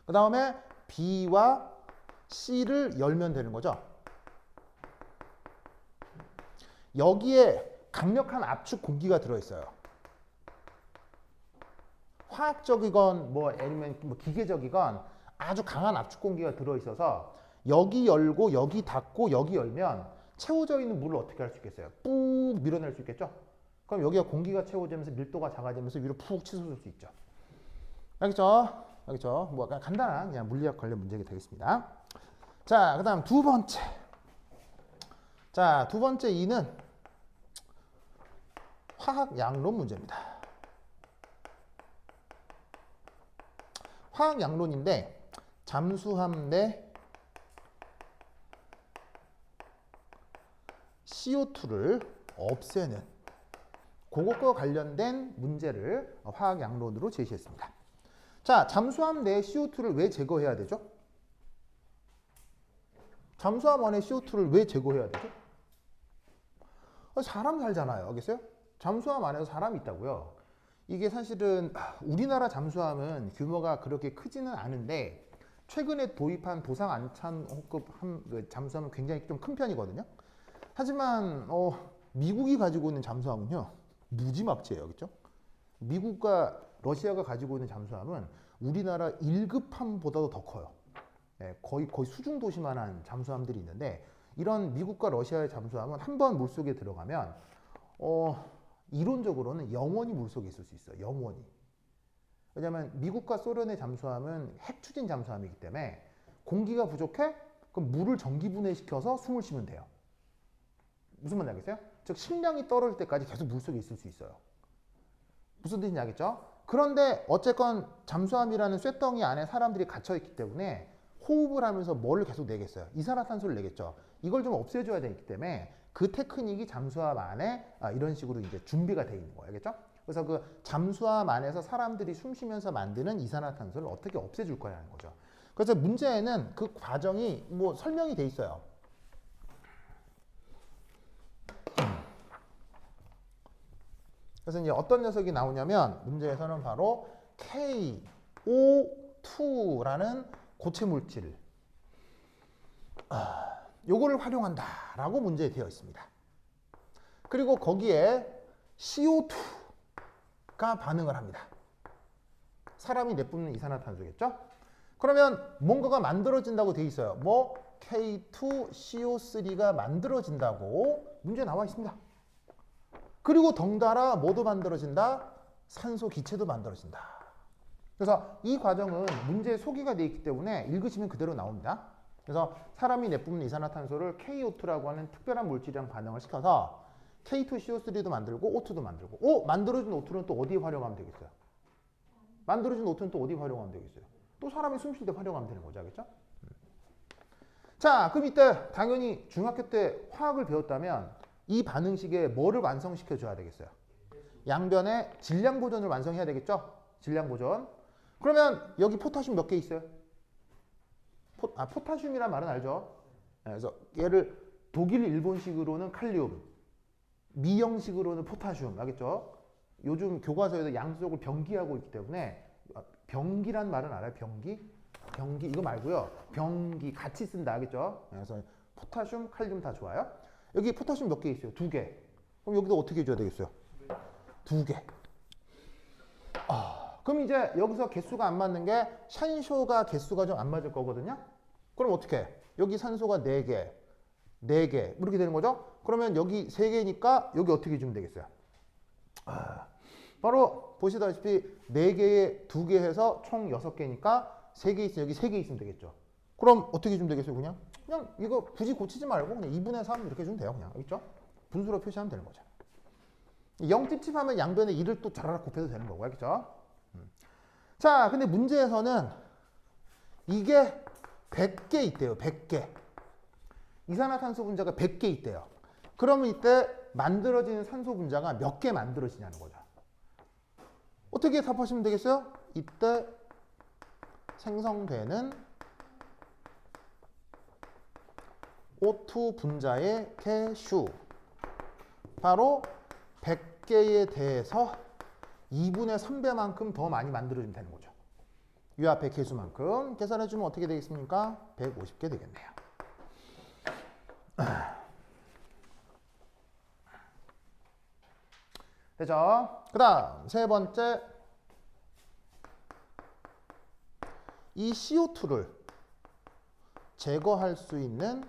그 다음에 B와 C를 열면 되는 거죠. 여기에 강력한 압축 공기가 들어있어요. 화학적이건 아니면 기계적이건 아주 강한 압축 공기가 들어있어서 여기 열고 여기 닫고 여기 열면 채워져 있는 물을 어떻게 할 수 있겠어요? 꾹 밀어낼 수 있겠죠? 그럼 여기가 공기가 채워지면서 밀도가 작아지면서 위로 푹 치솟을 수 있죠. 알겠죠? 뭐 간단한 그냥 물리학 관련 문제가 되겠습니다. 자, 그 다음 두 번째 2는 화학 양론 문제입니다. 화학 양론인데 잠수함 내 CO2를 없애는 그것과 관련된 문제를 화학 양론으로 제시했습니다. 자, 잠수함 내 CO2를 왜 제거해야 되죠? 잠수함 안에 CO2를 왜 제거해야 되죠? 사람 살잖아요. 알겠어요? 잠수함 안에서 사람이 있다고요. 이게 사실은 우리나라 잠수함은 규모가 그렇게 크지는 않은데 최근에 도입한 도상 안찬호급 잠수함은 굉장히 좀 큰 편이거든요. 하지만 미국이 가지고 있는 잠수함은요. 무지막지해요. 그렇죠? 미국과 러시아가 가지고 있는 잠수함은 우리나라 1급함보다도 더 커요. 네, 거의 수중 도시만한 잠수함들이 있는데 이런 미국과 러시아의 잠수함은 한 번 물속에 들어가면 이론적으로는 영원히 물속에 있을 수 있어요. 영원히. 왜냐하면 미국과 소련의 잠수함은 핵 추진 잠수함이기 때문에 공기가 부족해? 그럼 물을 전기분해시켜서 숨을 쉬면 돼요. 무슨 말인지 알겠어요? 즉 식량이 떨어질 때까지 계속 물속에 있을 수 있어요. 무슨 뜻인지 알겠죠? 그런데 어쨌건 잠수함이라는 쇳덩이 안에 사람들이 갇혀있기 때문에 호흡을 하면서 뭐를 계속 내겠어요? 이산화탄소를 내겠죠. 이걸 좀 없애줘야 되기 때문에 그 테크닉이 잠수함 안에 이런 식으로 이제 준비가 되어 있는 거예요. 알겠죠? 그래서 그 잠수함 안에서 사람들이 숨 쉬면서 만드는 이산화탄소를 어떻게 없애줄 거라는 거죠. 그래서 문제에는 그 과정이 뭐 설명이 돼 있어요. 그래서 이제 어떤 녀석이 나오냐면 문제에서는 바로 KO2라는 고체 물질 요거를 활용한다라고 문제에 되어 있습니다. 그리고 거기에 CO2가 반응을 합니다. 사람이 내뿜는 이산화탄소겠죠? 그러면 뭔가가 만들어진다고 되어 있어요. 뭐 K2CO3가 만들어진다고 문제에 나와 있습니다. 그리고 덩달아 뭐도 만들어진다? 산소 기체도 만들어진다. 그래서 이 과정은 문제에 소개가 되어 있기 때문에 읽으시면 그대로 나옵니다. 그래서 사람이 내뿜는 이산화탄소를 KO2라고 하는 특별한 물질이랑 반응을 시켜서 K2CO3도 만들고 O2도 만들고 만들어진 O2는 또 어디에 활용하면 되겠어요? 만들어진 O2는 또 어디에 활용하면 되겠어요? 또 사람이 숨 쉴 때 활용하면 되는 거죠. 알겠죠? 자, 그럼 이때 당연히 중학교 때 화학을 배웠다면 이 반응식에 뭐를 완성시켜 줘야 되겠어요? 양변의 질량 보존을 완성해야 되겠죠? 질량 보존. 그러면 여기 포타슘 몇 개 있어요? 포타슘이란 말은 알죠? 그래서 얘를 독일 일본식으로는 칼륨, 미형식으로는 포타슘, 알겠죠? 요즘 교과서에도 양쪽을 병기하고 있기 때문에 병기란 말은 알아요? 병기 이거 말고요. 병기 같이 쓴다, 알겠죠? 그래서 포타슘, 칼륨 다 좋아요. 여기 포타슘 몇 개 있어요? 2개. 그럼 여기도 어떻게 해줘야 되겠어요? 2개. 그럼 이제 여기서 개수가 안 맞는 게 산소가 개수가 좀 안 맞을 거거든요. 그럼 어떻게 해? 여기 산소가 4개, 4개 이렇게 되는 거죠. 그러면 여기 3개니까 여기 어떻게 주면 되겠어요? 바로 보시다시피 4개에 2개 해서 총 6개니까 3개 있으면 여기 3개 있으면 되겠죠. 그럼 어떻게 주면 되겠어요? 그냥 이거 굳이 고치지 말고 그냥 2분의 3 이렇게 주면 돼요. 그냥 있죠? 분수로 표시하면 되는 거죠. 0찝찝 하면 양변에 1을 또 자라락 곱해도 되는 거고, 알겠죠? 자, 근데 문제에서는 이게 100개 있대요. 100개. 이산화탄소 분자가 100개 있대요. 그러면 이때 만들어지는 산소 분자가 몇 개 만들어지냐는 거죠. 어떻게 답하시면 되겠어요? 이때 생성되는 O2 분자의 개수 바로 100개에 대해서 2분의 3배만큼 더 많이 만들어주면 되는 거죠. 이 앞에 개수만큼 계산해주면 어떻게 되겠습니까? 150개 되겠네요. 되죠? 그 다음 세 번째, 이 CO2를 제거할 수 있는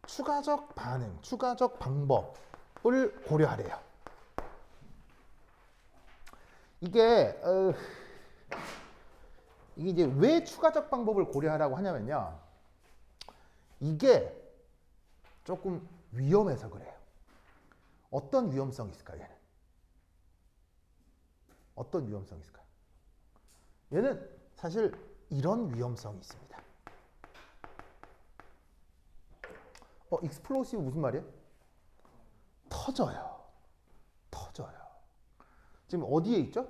추가적 반응, 추가적 방법을 고려하래요. 이게 이제 왜 추가적 방법을 고려하라고 하냐면요. 이게 조금 위험해서 그래요. 어떤 위험성이 있을까요, 얘는? 어떤 위험성이 있을까요? 얘는 사실 이런 위험성이 있습니다. 익스플로시브 무슨 말이에요? 터져요. 지금 어디에 있죠?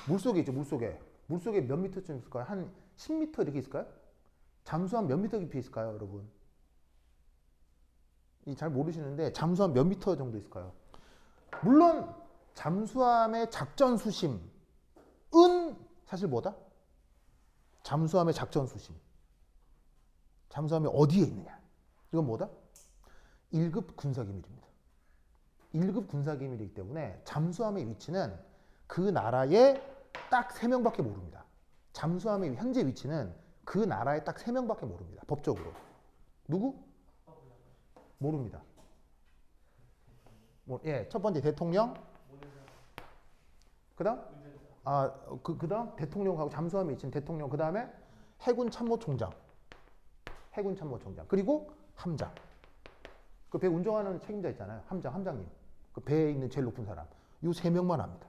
물속에 있죠, 물속에. 물속에 몇 미터쯤 있을까요? 한 10미터 이렇게 있을까요? 잠수함 몇 미터 깊이 있을까요, 여러분? 잘 모르시는데 잠수함 몇 미터 정도 있을까요? 물론 잠수함의 작전 수심은 사실 뭐다? 잠수함의 작전 수심. 잠수함이 어디에 있느냐? 이건 뭐다? 1급 군사기밀입니다. 1급 군사기밀이기 때문에 잠수함의 위치는 그 나라에 딱 3명밖에 모릅니다. 잠수함의 현재 위치는 그 나라에 딱 3명밖에 모릅니다. 법적으로. 누구? 모릅니다. 첫 번째 대통령. 그다음 그다음 대통령하고 잠수함에 위치는 대통령. 그다음에 해군 참모총장. 그리고 함장. 그 배 운전하는 책임자 있잖아요. 함장님. 그 배에 있는 제일 높은 사람. 이 3명만 합니다.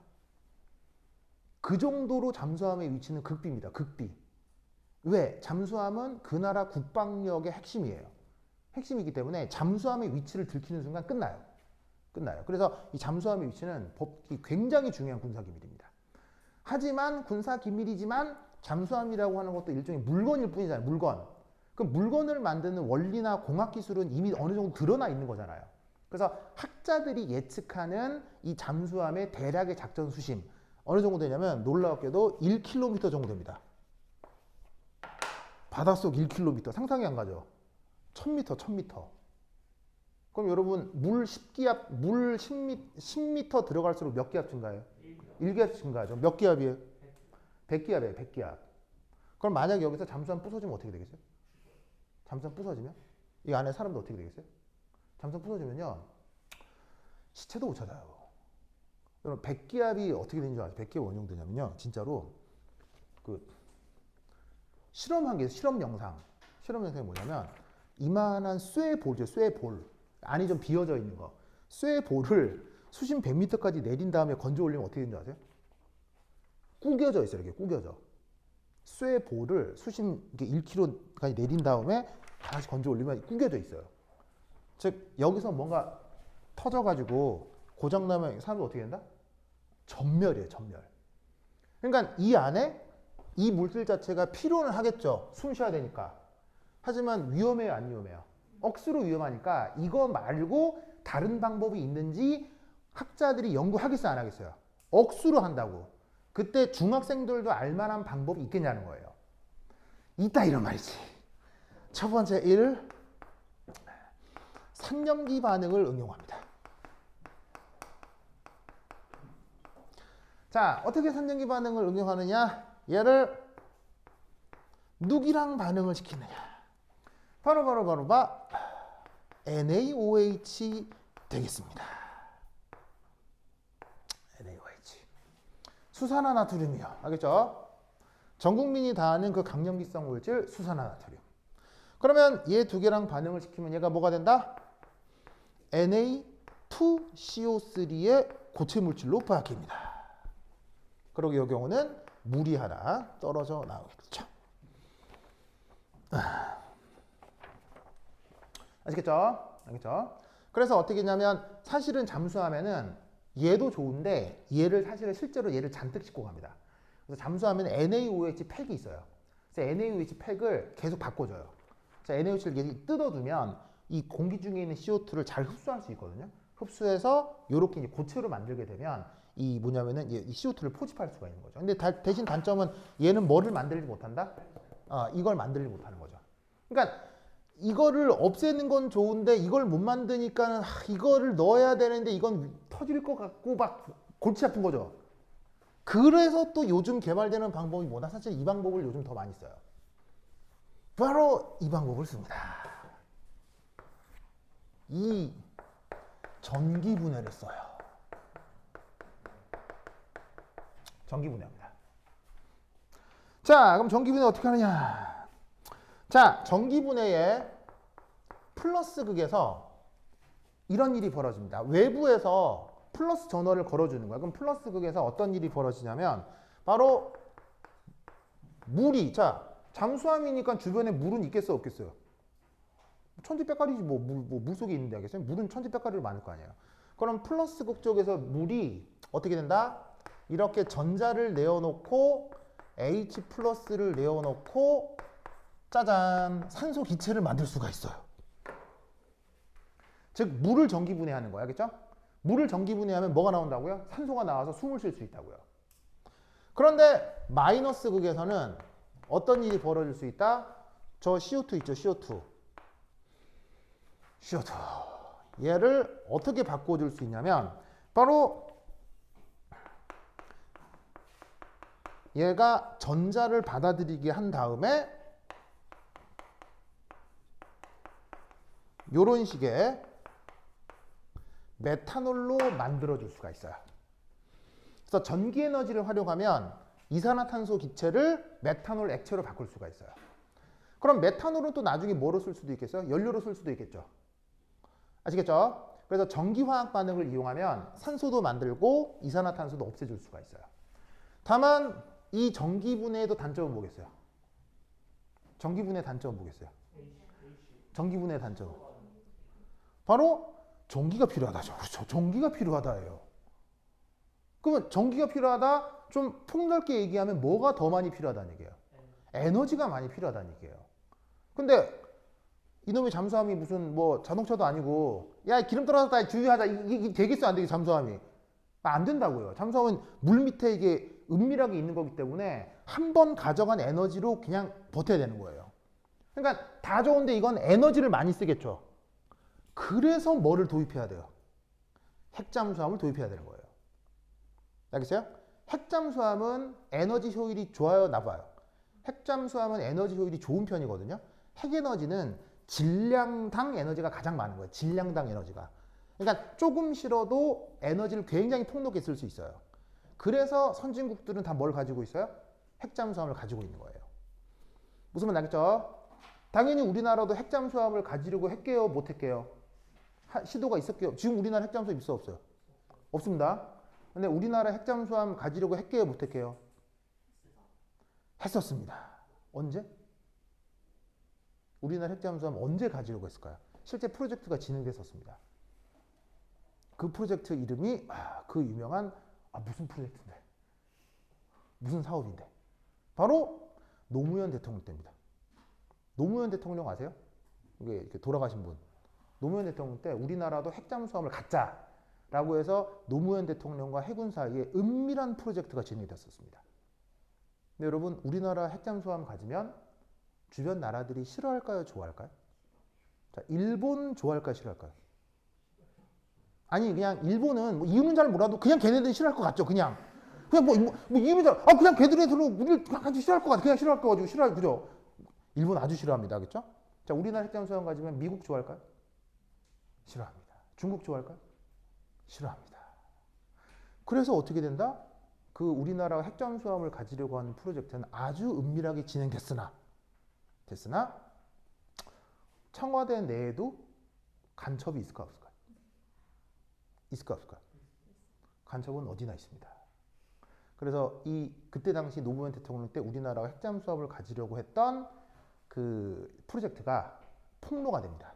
그 정도로 잠수함의 위치는 극비입니다. 극비. 왜? 잠수함은 그 나라 국방력의 핵심이에요. 핵심이기 때문에 잠수함의 위치를 들키는 순간 끝나요. 끝나요. 그래서 이 잠수함의 위치는 굉장히 중요한 군사기밀입니다. 하지만 군사기밀이지만 잠수함이라고 하는 것도 일종의 물건일 뿐이잖아요. 물건. 그 물건을 만드는 원리나 공학기술은 이미 어느 정도 드러나 있는 거잖아요. 그래서 학자들이 예측하는 이 잠수함의 대략의 작전 수심 어느 정도 되냐면 놀랍게도 1km 정도 됩니다. 바닷속 1km 상상이 안 가죠. 1000m, 1000m. 그럼 여러분 물 10기압, 물 10m 들어갈수록 몇 기압 증가해요? 1기압 증가하죠. 몇 기압이에요? 100기압이에요. 100기압. 그럼 만약에 여기서 잠수함 부서지면 어떻게 되겠어요? 잠수함 부서지면? 이 안에 사람들 어떻게 되겠어요? 잠수함 부서지면요. 시체도 못 찾아요. 여러분 100기압이 어떻게 되는 줄 아세요? 100기압 원용되냐면요. 진짜로 그 실험한 게 있어요. 실험 영상이 뭐냐면 이만한 쇠볼이죠. 쇠볼. 안이 좀 비어져 있는 거. 쇠볼을 수심 100m까지 내린 다음에 건져 올리면 어떻게 되는 줄 아세요? 구겨져 있어요. 이렇게 구겨져. 쇠볼을 수심 1km까지 내린 다음에 다시 건져 올리면 구겨져 있어요. 즉 여기서 뭔가 터져가지고 고장나면 사람이 어떻게 된다? 전멸이에요. 전멸. 그러니까 이 안에 이 물질 자체가 필요는 하겠죠. 숨 쉬어야 되니까. 하지만 위험해요? 안 위험해요? 억수로 위험하니까 이거 말고 다른 방법이 있는지 학자들이 연구하겠어요? 안 하겠어요? 억수로 한다고. 그때 중학생들도 알만한 방법이 있겠냐는 거예요. 있다 이런 말이지. 첫 번째 1. 산염기 반응을 응용합니다. 자, 어떻게 산염기 반응을 응용하느냐? 얘를 누기랑 반응을 시키느냐? 바로 NaOH 되겠습니다. NaOH. 수산화나트륨이요. 알겠죠? 전 국민이 다 아는 그 강염기성 물질 수산화나트륨. 그러면 얘 두 개랑 반응을 시키면 얘가 뭐가 된다? Na2CO3의 고체 물질로 바뀝니다. 그리고 이 경우는 물이 하나 떨어져 나오겠죠. 아시겠죠? 알겠죠? 그래서 어떻게 했냐면 사실은 잠수함에는 얘도 좋은데 얘를 사실은 실제로 얘를 잔뜩 싣고 갑니다. 그래서 잠수함에는 NaOH 팩이 있어요. 그래서 NaOH 팩을 계속 바꿔줘요. 그래서 NaOH를 뜯어두면 이 공기 중에 있는 CO2를 잘 흡수할 수 있거든요. 흡수해서 이렇게 이제 고체로 만들게 되면 이 뭐냐면은 이 CO2를 포집할 수가 있는 거죠. 근데 대신 단점은 얘는 뭐를 만들지 못한다? 이걸 만들지 못하는 거죠. 그러니까 이거를 없애는 건 좋은데 이걸 못 만드니까는 이거를 넣어야 되는데 이건 터질 것 같고 막 골치 아픈 거죠. 그래서 또 요즘 개발되는 방법이 뭐다? 사실 이 방법을 요즘 더 많이 써요. 바로 이 방법을 씁니다. 이 전기분해를 써요. 전기분해합니다. 자, 그럼 전기분해 어떻게 하느냐? 자, 전기분해의 플러스 극에서 이런 일이 벌어집니다. 외부에서 플러스 전원을 걸어주는 거야. 그럼 플러스 극에서 어떤 일이 벌어지냐면 바로 물이, 자, 잠수함이니까 주변에 물은 있겠어요, 없겠어요? 천지백갈이지 물 속에 있는데 알겠어요? 물은 천지백갈이로 많을 거 아니에요. 그럼 플러스 극 쪽에서 물이 어떻게 된다? 이렇게 전자를 내어놓고 H 플러스를 내어놓고 짜잔 산소 기체를 만들 수가 있어요. 즉 물을 전기분해하는 거야. 알겠죠? 물을 전기분해하면 뭐가 나온다고요? 산소가 나와서 숨을 쉴 수 있다고요. 그런데 마이너스 극에서는 어떤 일이 벌어질 수 있다? 저 CO2 있죠. CO2 얘를 어떻게 바꿔줄 수 있냐면 바로 얘가 전자를 받아들이게 한 다음에 이런 식의 메탄올로 만들어줄 수가 있어요. 그래서 전기 에너지를 활용하면 이산화탄소 기체를 메탄올 액체로 바꿀 수가 있어요. 그럼 메탄올은 또 나중에 뭐로 쓸 수도 있겠어요? 연료로 쓸 수도 있겠죠. 아시겠죠? 그래서 전기화학 반응을 이용하면 산소도 만들고 이산화탄소도 없애줄 수가 있어요. 다만 이 전기분해에도 단점은 뭐겠어요? 전기분해 단점은 뭐겠어요? 전기분해 단점. 바로 전기가 필요하다죠. 그렇죠. 전기가 필요하다예요. 그러면 전기가 필요하다, 좀 폭넓게 얘기하면 뭐가 더 많이 필요하다는 얘기예요? 에너지가 많이 필요하다는 얘기예요. 근데 이놈의 잠수함이 무슨 뭐 자동차도 아니고 야 기름 떨어졌다 주의하자 이게 되겠어 안 되겠어 잠수함이? 안 된다고요. 잠수함은 물 밑에 이게 은밀하게 있는 거기 때문에 한 번 가져간 에너지로 그냥 버텨야 되는 거예요. 그러니까 다 좋은데 이건 에너지를 많이 쓰겠죠. 그래서 뭐를 도입해야 돼요? 핵잠수함을 도입해야 되는 거예요. 알겠어요? 핵잠수함은 에너지 효율이 좋아요, 나빠요? 핵잠수함은 에너지 효율이 좋은 편이거든요. 핵에너지는 질량당 에너지가 가장 많은 거예요. 질량당 에너지가. 그러니까 조금 실어도 에너지를 굉장히 폭넓게 쓸 수 있어요. 그래서 선진국들은 다 뭘 가지고 있어요? 핵잠수함을 가지고 있는 거예요. 무슨 말 나겠죠? 당연히 우리나라도 핵잠수함을 가지려고 했게요, 못 했게요? 시도가 있었게요? 지금 우리나라 핵잠수함 있어, 없어요? 없습니다. 근데 우리나라 핵잠수함 가지려고 했게요, 못 했게요? 했었습니다. 언제? 우리나라 핵잠수함 언제 가지려고 했을까요? 실제 프로젝트가 진행됐었습니다. 그 프로젝트 이름이 그 유명한 무슨 프로젝트인데? 무슨 사업인데? 바로 노무현 대통령 때입니다. 노무현 대통령 아세요? 이게 이렇게 돌아가신 분. 노무현 대통령 때 우리나라도 핵잠수함을 갖자라고 해서 노무현 대통령과 해군 사이에 은밀한 프로젝트가 진행이 됐었습니다. 근데 여러분 우리나라 핵잠수함 가지면 주변 나라들이 싫어할까요? 좋아할까요? 자, 일본 좋아할까요? 싫어할까요? 아니 그냥 일본은 뭐 이유는 잘 몰라도 그냥 걔네들이 싫어할 것 같죠. 그냥 뭐 이유는 잘 그냥 걔들은 우리를 같이 싫어할 것 같아. 그냥 싫어할 거 가지고 싫어할 그죠? 일본 아주 싫어합니다. 그렇죠? 자, 우리나라 핵잠수함 가지면 미국 좋아할까요? 싫어합니다. 중국 좋아할까요? 싫어합니다. 그래서 어떻게 된다? 그 우리나라 핵잠수함을 가지려고 하는 프로젝트는 아주 은밀하게 진행됐으나 청와대 내에도 간첩이 있을까 없을까요? 있을까 없을까요? 간첩은 어디나 있습니다. 그래서 그때 당시 노무현 대통령 때 우리나라가 핵잠수함을 가지려고 했던 그 프로젝트가 폭로가 됩니다.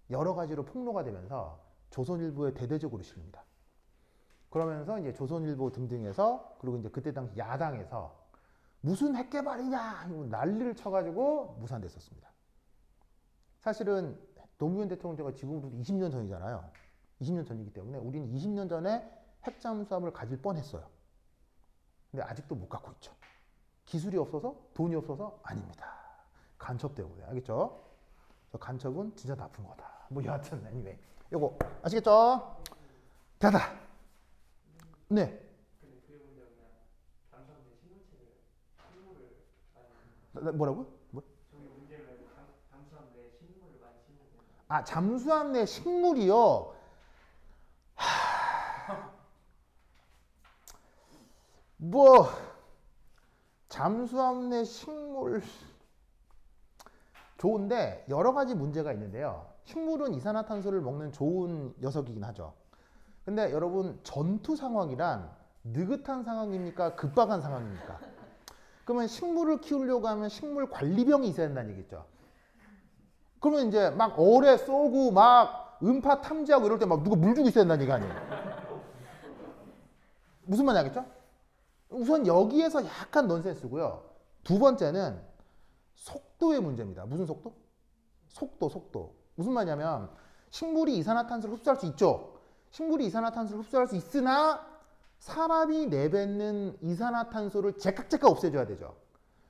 여러 가지로 폭로가 되면서 조선일보에 대대적으로 실립니다. 그러면서 이제 조선일보 등등에서 그리고 이제 그때 당시 야당에서 무슨 핵개발이냐 난리를 쳐가지고 무산됐었습니다. 사실은 노무현 대통령 때가 지금으로부터 20년 전이잖아요. 20년 전이기 때문에 우리는 20년 전에 핵잠수함을 가질 뻔했어요. 근데 아직도 못 갖고 있죠. 기술이 없어서 돈이 없어서 아닙니다. 간첩 때문에. 알겠죠? 간첩은 진짜 나쁜 거다. 뭐 여하튼 anyway. 요거 아시겠죠? 됐다. 네. 뭐라고? 뭐? 잠수함 내 식물이요? 뭐 잠수함 내 식물 좋은데 여러 가지 문제가 있는데요. 식물은 이산화탄소를 먹는 좋은 녀석이긴 하죠. 근데 여러분 전투 상황이란 느긋한 상황입니까? 급박한 상황입니까? 그러면 식물을 키우려고 하면 식물 관리병이 있어야 된다는 얘기죠. 그러면 이제 막 어뢰 쏘고 막 음파 탐지하고 이럴 때 막 누가 물 주고 있어야 된다는 얘기 아니에요? 무슨 말인지 알겠죠? 우선 여기에서 약간 넌센스고요. 두 번째는 속도의 문제입니다. 무슨 속도? 속도. 무슨 말이냐면 식물이 이산화탄소를 흡수할 수 있죠. 식물이 이산화탄소를 흡수할 수 있으나 사람이 내뱉는 이산화탄소를 제깍제깍 없애줘야 되죠.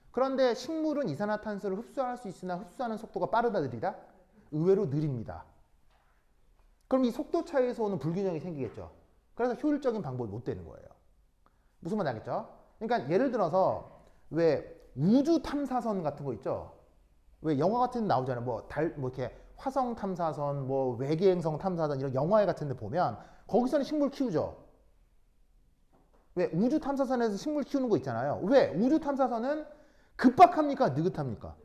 그런데 식물은 이산화탄소를 흡수할 수 있으나 흡수하는 속도가 빠르다 느리다? 의외로 느립니다. 그럼 이 속도 차이에서 오는 불균형이 생기겠죠. 그래서 효율적인 방법이 못 되는 거예요. 무슨 말인지 알겠죠? 그러니까 예를 들어서 왜 우주 탐사선 같은 거 있죠? 왜 영화 같은 데 나오잖아요. 뭐 이렇게 화성 탐사선, 뭐 외계행성 탐사선 이런 영화 같은 데 보면 거기서는 식물 키우죠. 왜 우주 탐사선에서 식물 키우는 거 있잖아요. 왜 우주 탐사선은 급박합니까? 느긋합니까?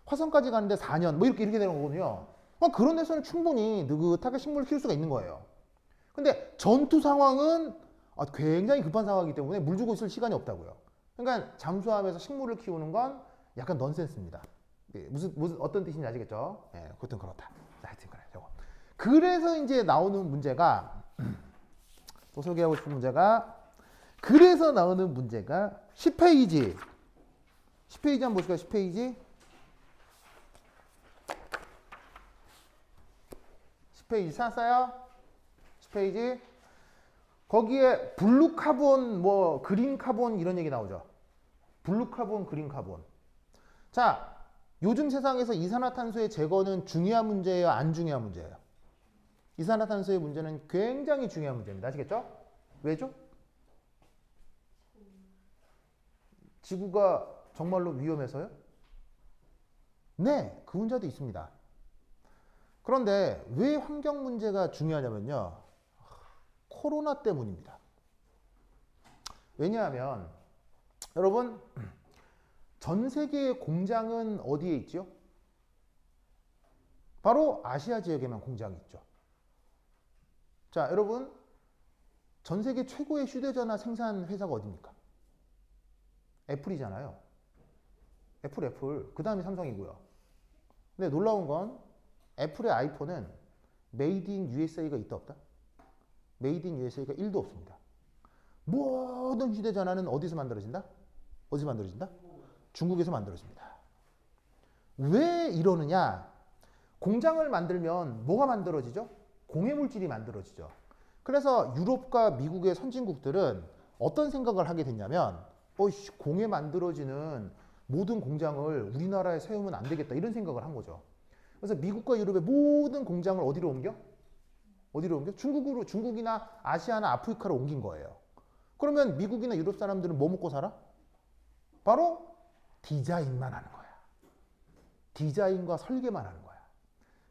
화성까지 가는데 4년 뭐 이렇게 되는 거거든요. 그런 데서는 충분히 느긋하게 식물을 키울 수가 있는 거예요. 근데 전투 상황은 굉장히 급한 상황이기 때문에 물 주고 있을 시간이 없다고요. 그러니까 잠수함에서 식물을 키우는 건 약간 넌센스입니다. 예, 무슨 어떤 뜻인지 아시겠죠? 예, 그것도 그렇다. 자, 하여튼 그래. 저거. 그래서 이제 나오는 문제가 또 소개하고 싶은 문제가 그래서 나오는 문제가 10페이지. 10페이지 한번 보실까요? 10페이지. 10페이지 찾았어요? 10페이지. 거기에 블루 카본, 뭐 그린 카본 이런 얘기 나오죠. 블루 카본, 그린 카본. 자, 요즘 세상에서 이산화탄소의 제거는 중요한 문제예요? 안 중요한 문제예요? 이산화탄소의 문제는 굉장히 중요한 문제입니다. 아시겠죠? 왜죠? 지구가 정말로 위험해서요? 네, 그 문제도 있습니다. 그런데 왜 환경 문제가 중요하냐면요. 코로나 때문입니다. 왜냐하면 여러분 전 세계의 공장은 어디에 있죠? 바로 아시아 지역에만 공장이 있죠. 자, 여러분 전 세계 최고의 휴대전화 생산 회사가 어디입니까? 애플이잖아요. 애플. 그 다음에 삼성이고요. 근데 놀라운 건 애플의 아이폰은 메이드 인 USA가 있다 없다? 메이드 인 USA가 1도 없습니다. 모든 휴대전화는 어디서 만들어진다? 어디서 만들어진다? 중국에서 만들어집니다. 왜 이러느냐? 공장을 만들면 뭐가 만들어지죠? 공해물질이 만들어지죠. 그래서 유럽과 미국의 선진국들은 어떤 생각을 하게 됐냐면 공해 만들어지는 모든 공장을 우리나라에 세우면 안 되겠다 이런 생각을 한 거죠. 그래서 미국과 유럽의 모든 공장을 어디로 옮겨? 어디로 옮겨? 중국이나 아시아나 아프리카로 옮긴 거예요. 그러면 미국이나 유럽 사람들은 뭐 먹고 살아? 바로 디자인만 하는 거야. 디자인과 설계만 하는 거야.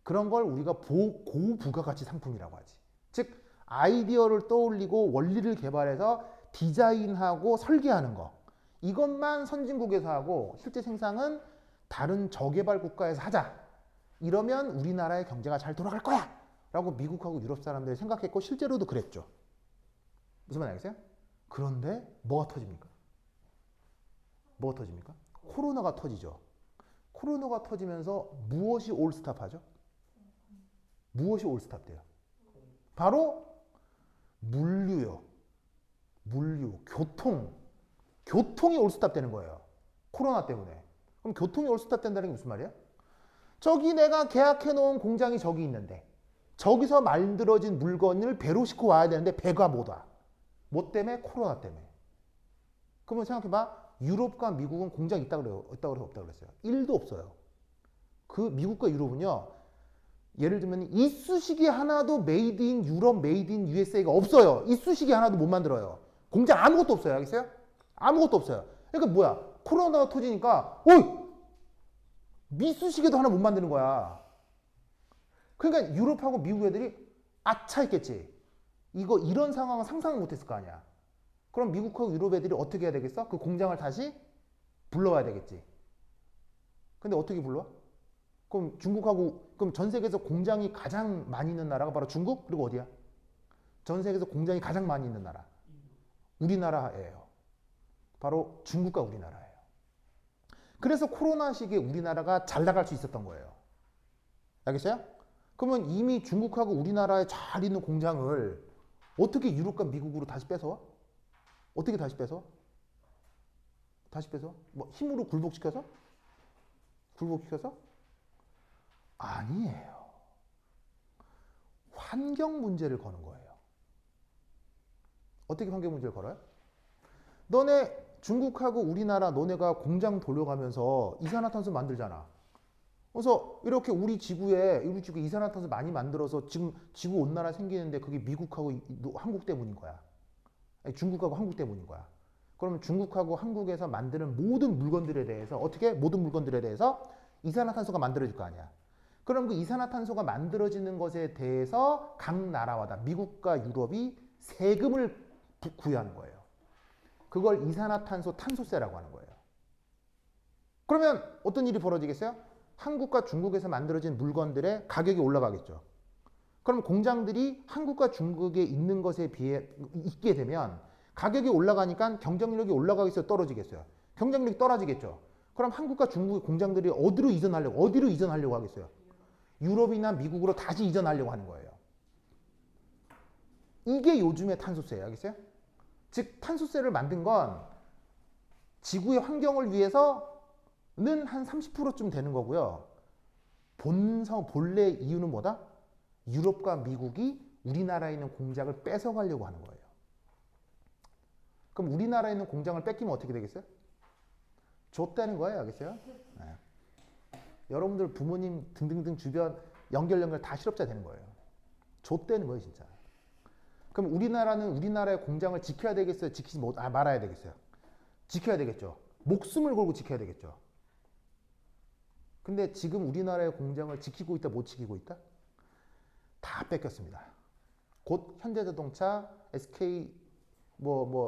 그런 걸 우리가 고부가가치 상품이라고 하지. 즉 아이디어를 떠올리고 원리를 개발해서 디자인하고 설계하는 거. 이것만 선진국에서 하고 실제 생산은 다른 저개발 국가에서 하자. 이러면 우리나라의 경제가 잘 돌아갈 거야. 라고 미국하고 유럽 사람들이 생각했고 실제로도 그랬죠. 무슨 말 알겠어요? 그런데 뭐가 터집니까? 뭐가 터집니까? 코로나가 터지죠. 코로나가 터지면서 무엇이 올스탑하죠? 무엇이 올스탑돼요? 바로 물류요. 물류, 교통이 올스탑되는 거예요. 코로나 때문에. 그럼 교통이 올스탑된다는 게 무슨 말이야? 저기 내가 계약해 놓은 공장이 저기 있는데 저기서 만들어진 물건을 배로 싣고 와야 되는데 배가 못 와. 뭐 때문에? 코로나 때문에. 그러면 생각해봐. 유럽과 미국은 공장이 있다고 그래요? 있다고 그래서 없다고 그랬어요? 1도 없어요. 그 미국과 유럽은요. 예를 들면 이쑤시개 하나도 메이드 인 유럽, 메이드 인 USA가 없어요. 이쑤시개 하나도 못 만들어요. 공장 아무것도 없어요. 알겠어요? 아무것도 없어요. 그러니까 뭐야? 코로나가 터지니까 이쑤시개도 하나 못 만드는 거야. 그러니까 유럽하고 미국 애들이 아차 했겠지. 이런 상황은 상상을 못했을 거 아니야. 그럼 미국하고 유럽 애들이 어떻게 해야 되겠어? 그 공장을 다시 불러와야 되겠지. 근데 어떻게 불러와? 그럼 그럼 전 세계에서 공장이 가장 많이 있는 나라가 바로 중국? 그리고 어디야? 전 세계에서 공장이 가장 많이 있는 나라. 우리나라예요. 바로 중국과 우리나라예요. 그래서 코로나 시기에 우리나라가 잘 나갈 수 있었던 거예요. 알겠어요? 그러면 이미 중국하고 우리나라에 잘 있는 공장을 어떻게 유럽과 미국으로 다시 뺏어와? 어떻게 다시 뺏어와? 다시 뺏어와? 뭐 힘으로 굴복시켜서? 굴복시켜서? 아니에요. 환경 문제를 거는 거예요. 어떻게 환경 문제를 걸어요? 너네 중국하고 우리나라 너네가 공장 돌려가면서 이산화탄소 만들잖아. 그래서 이렇게 우리 지구에 이산화탄소 많이 만들어서 지금 지구 온난화 생기는데 그게 미국하고 한국 때문인 거야. 아니, 중국하고 한국 때문인 거야. 그러면 중국하고 한국에서 만드는 모든 물건들에 대해서 모든 물건들에 대해서 이산화탄소가 만들어질 거 아니야. 그럼 그 이산화탄소가 만들어지는 것에 대해서 각 나라마다 미국과 유럽이 세금을 부여하는 거예요. 그걸 이산화탄소 탄소세라고 하는 거예요. 그러면 어떤 일이 벌어지겠어요? 한국과 중국에서 만들어진 물건들의 가격이 올라가겠죠. 그럼 공장들이 한국과 중국에 있는 것에 비해 있게 되면 가격이 올라가니까 경쟁력이 올라가겠어요? 떨어지겠어요? 경쟁력이 떨어지겠죠. 그럼 한국과 중국의 공장들이 어디로 이전하려고 하겠어요? 유럽이나 미국으로 다시 이전하려고 하는 거예요. 이게 요즘의 탄소세예요. 알겠어요? 즉 탄소세를 만든 건 지구의 환경을 위해서는 한 30%쯤 되는 거고요. 본래 이유는 뭐다? 유럽과 미국이 우리나라에 있는 공장을 뺏어가려고 하는 거예요. 그럼 우리나라에 있는 공장을 뺏기면 어떻게 되겠어요? 줬다는 거예요. 알겠어요? 네. 여러분들 부모님 등등등 주변 연결 다 실업자 되는 거예요. 줬다는 거예요. 진짜. 그럼 우리나라는 우리나라의 공장을 지켜야 되겠어요? 지키지 말아야 되겠어요? 지켜야 되겠죠. 목숨을 걸고 지켜야 되겠죠. 근데 지금 우리나라의 공장을 지키고 있다, 못 지키고 있다? 다 뺏겼습니다. 곧 현대자동차, SK,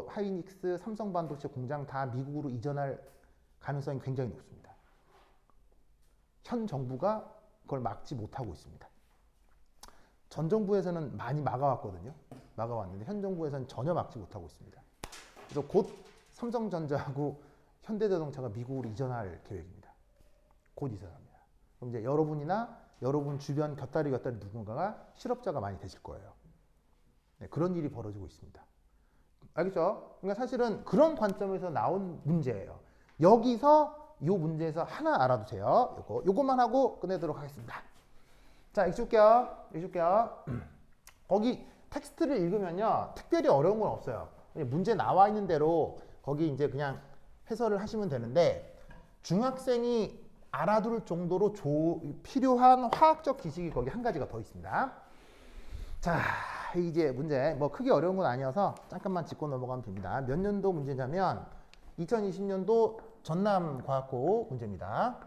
하이닉스, 삼성반도체 공장 다 미국으로 이전할 가능성이 굉장히 높습니다. 현 정부가 그걸 막지 못하고 있습니다. 전 정부에서는 많이 막아왔거든요. 막아왔는데 현 정부에서는 전혀 막지 못하고 있습니다. 그래서 곧 삼성전자하고 현대자동차가 미국으로 이전할 계획입니다. 곧 이전합니다. 그럼 이제 여러분이나 여러분 주변 곁다리 누군가가 실업자가 많이 되실 거예요. 네, 그런 일이 벌어지고 있습니다. 알겠죠? 그러니까 사실은 그런 관점에서 나온 문제예요. 여기서 이 문제에서 하나 알아두세요. 요것만 하고 끝내도록 하겠습니다. 자, 읽을게요. 거기 텍스트를 읽으면요. 특별히 어려운 건 없어요. 문제 나와 있는 대로 거기 이제 그냥 해설을 하시면 되는데 중학생이 알아둘 정도로 필요한 화학적 지식이 거기 한 가지가 더 있습니다. 자, 이제 문제 크게 어려운 건 아니어서 잠깐만 짚고 넘어가면 됩니다. 몇 년도 문제냐면 2020년도 전남과학고 문제입니다.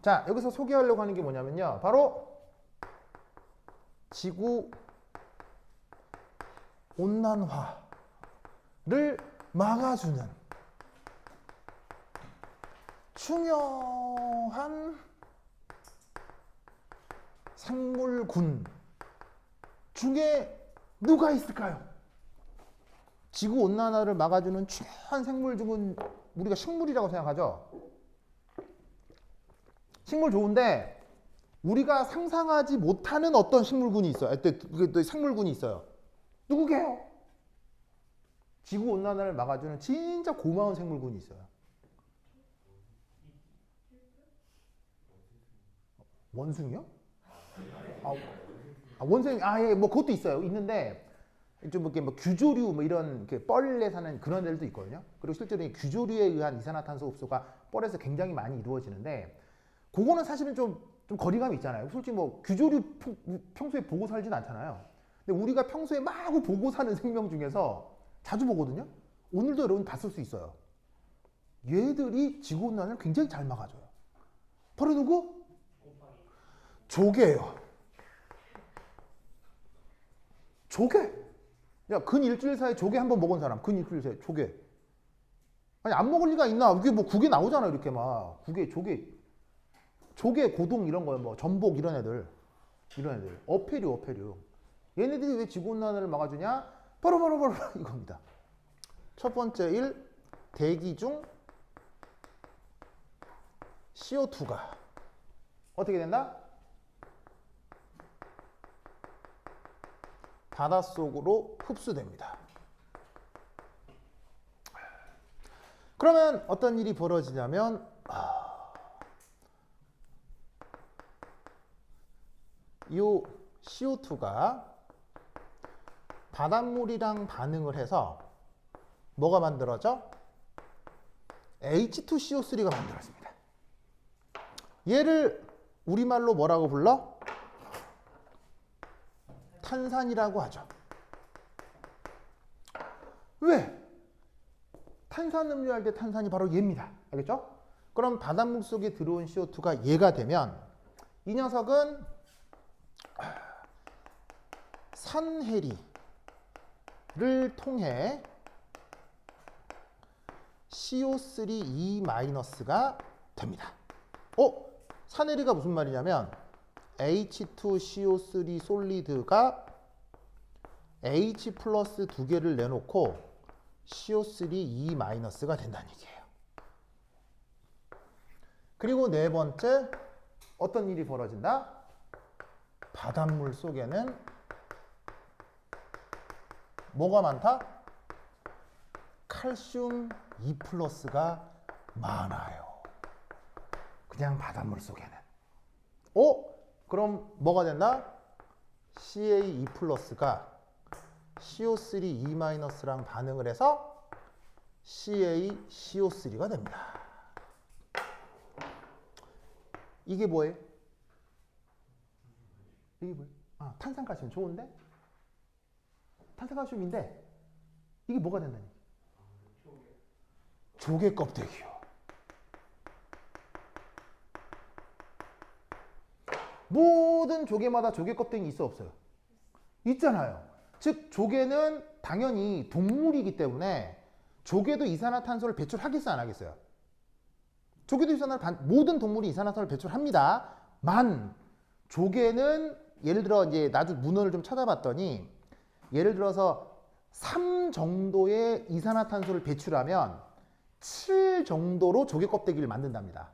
자, 여기서 소개하려고 하는 게 뭐냐면요. 바로 지구 온난화를 막아주는 중요한 생물군 중에 누가 있을까요? 지구 온난화를 막아주는 중요한 생물 중은 우리가 식물이라고 생각하죠. 식물 좋은데 우리가 상상하지 못하는 어떤 식물군이 있어요. 또 생물군이 있어요. 누구게요? 지구 온난화를 막아주는 진짜 고마운 생물군이 있어요. 원숭이요? 원숭이, 예, 그것도 있어요. 있는데, 좀 이렇게 규조류, 이런 뻘에 사는 그런 애들도 있거든요. 그리고 실제로 이 규조류에 의한 이산화탄소 흡수가 뻘에서 굉장히 많이 이루어지는데, 그거는 사실은 좀 거리감이 있잖아요. 솔직히 규조류 평소에 보고 살진 않잖아요. 근데 우리가 평소에 마구 보고 사는 생명 중에서 자주 보거든요. 오늘도 여러분 봤을 수 있어요. 얘들이 지구온난화를 굉장히 잘 막아줘요. 바로 누구? 조개예요. 조개. 야, 근 일주일 사이에 조개 한 번 먹은 사람. 근 일주일 사이에 조개. 아니, 안 먹을 리가 있나? 이게 국에 나오잖아요. 이렇게 막. 조개 고동 이런 거예요. 전복 이런 애들. 어패류. 얘네들이 왜 지구온난화를 막아주냐? 바로 이겁니다. 첫 번째 1, 대기 중 CO2가 어떻게 된다? 바닷속으로 흡수됩니다. 그러면 어떤 일이 벌어지냐면 이 CO2가 바닷물이랑 반응을 해서 뭐가 만들어져? H2CO3가 만들어집니다. 얘를 우리말로 뭐라고 불러? 탄산이라고 하죠. 왜? 탄산음료 할 때 탄산이 바로 얘입니다. 알겠죠? 그럼 바닷물 속에 들어온 CO2가 얘가 되면 이 녀석은 산해리를 통해 CO3E-가 됩니다. 사내리가 무슨 말이냐면 H2CO3 솔리드가 H 플러스 두 개를 내놓고 CO3E-가 된다는 얘기예요. 그리고 네 번째, 어떤 일이 벌어진다? 바닷물 속에는 뭐가 많다? 칼슘 2+가 많아요. 그냥 바닷물 속에는. 그럼 뭐가 된다? Ca2+가 CO3E-랑 반응을 해서 CaCO3가 됩니다. 이게 뭐예요? 이게 뭐예요? 탄산칼슘 좋은데? 탄산칼슘인데 이게 뭐가 된다니? 조개 껍데기요. 모든 조개마다 조개 껍데기 있어 없어요? 있잖아요. 즉 조개는 당연히 동물이기 때문에 조개도 이산화탄소를 배출하겠어요, 안 하겠어요? 조개도 모든 동물이 이산화탄소를 배출합니다. 만 조개는 예를 들어 이제 나도 문헌을 좀 찾아봤더니 예를 들어서 3 정도의 이산화탄소를 배출하면 7 정도로 조개 껍데기를 만든답니다.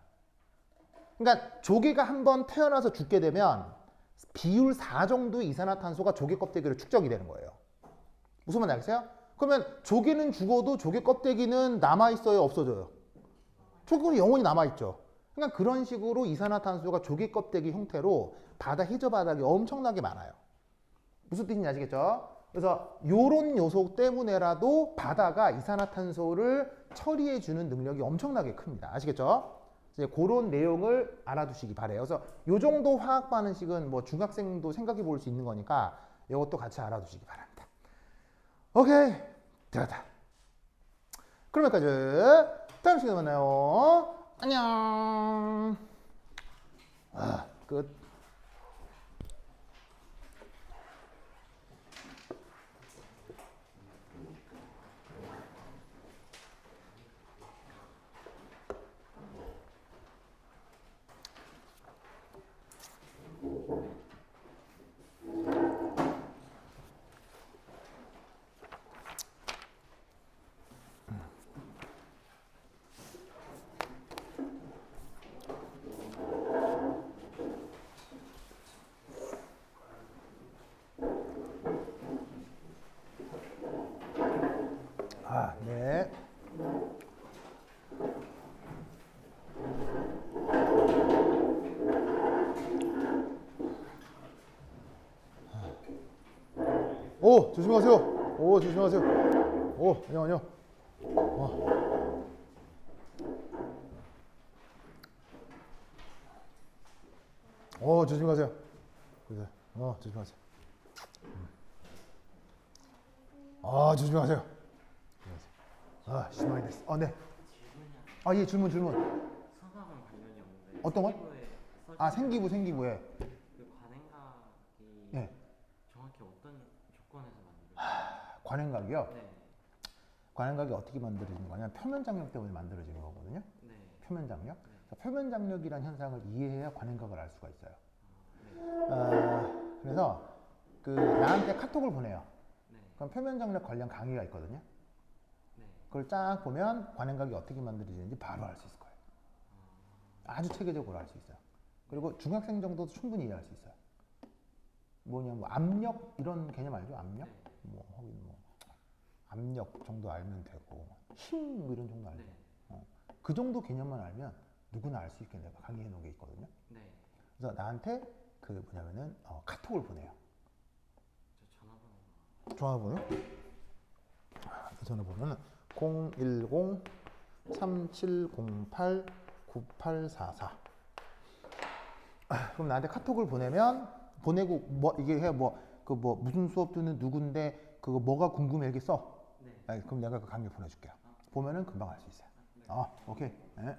그러니까 조개가 한번 태어나서 죽게 되면 비율 4 정도의 이산화탄소가 조개 껍데기로 축적이 되는 거예요. 무슨 말인지 아세요? 그러면 조개는 죽어도 조개 껍데기는 남아있어요, 없어져요? 조개는 영원히 남아있죠. 그러니까 그런 식으로 이산화탄소가 조개 껍데기 형태로 바다 해저 바닥에 엄청나게 많아요. 무슨 뜻인지 아시겠죠? 그래서 이런 요소 때문에라도 바다가 이산화탄소를 처리해주는 능력이 엄청나게 큽니다. 아시겠죠? 이제 그런 내용을 알아두시기 바래요. 그래서 이 정도 화학 반응식은 뭐 중학생도 생각해 볼 수 있는 거니까 이것도 같이 알아두시기 바랍니다. 오케이, 들었다. 그럼 여기까지. 다음 시간에 만나요. 안녕. 끝. 네. 오, 조심하세요. 오, 조심하세요. 오, 안녕. 조심하세요. 조심하세요. 조심하세요. 심하게 됐어. 네. 예, 질문. 서사하고는 관련이 없는데 어떤 거? 생기부에. 그 관행각이 네. 정확히 어떤 조건에서 만들어요? 관행각이요? 네. 관행각이 어떻게 만들어지는 거냐면 표면 장력 때문에 만들어지는 거거든요. 네. 표면 장력. 네. 표면 장력이라는 현상을 이해해야 관행각을 알 수가 있어요. 네. 그래서 나한테 카톡을 보내요. 네. 그럼 표면 장력 관련 강의가 있거든요. 네. 그걸 딱 보면 관행각이 어떻게 만들어지는지 바로 알 수 있을 거예요. 아주 체계적으로 알 수 있어요. 그리고 중학생 정도도 충분히 이해할 수 있어요. 압력 이런 개념 알죠? 압력? 네. 압력 정도 알면 되고 힘 이런 정도 알죠. 네. 그 정도 개념만 알면 누구나 알 수 있게 내가 강의해 놓은 게 있거든요. 네. 그래서 나한테 카톡을 보내요. 저 전화번호. 전화번호는 010-3708-9844. 그럼 나한테 카톡을 보내고 이게 무슨 수업 듣는 누군데 그거 뭐가 궁금해 이렇게 써. 네. 그럼 내가 그 강의 보내줄게요. 보면은 금방 알 수 있어요. 네. 오케이. 네.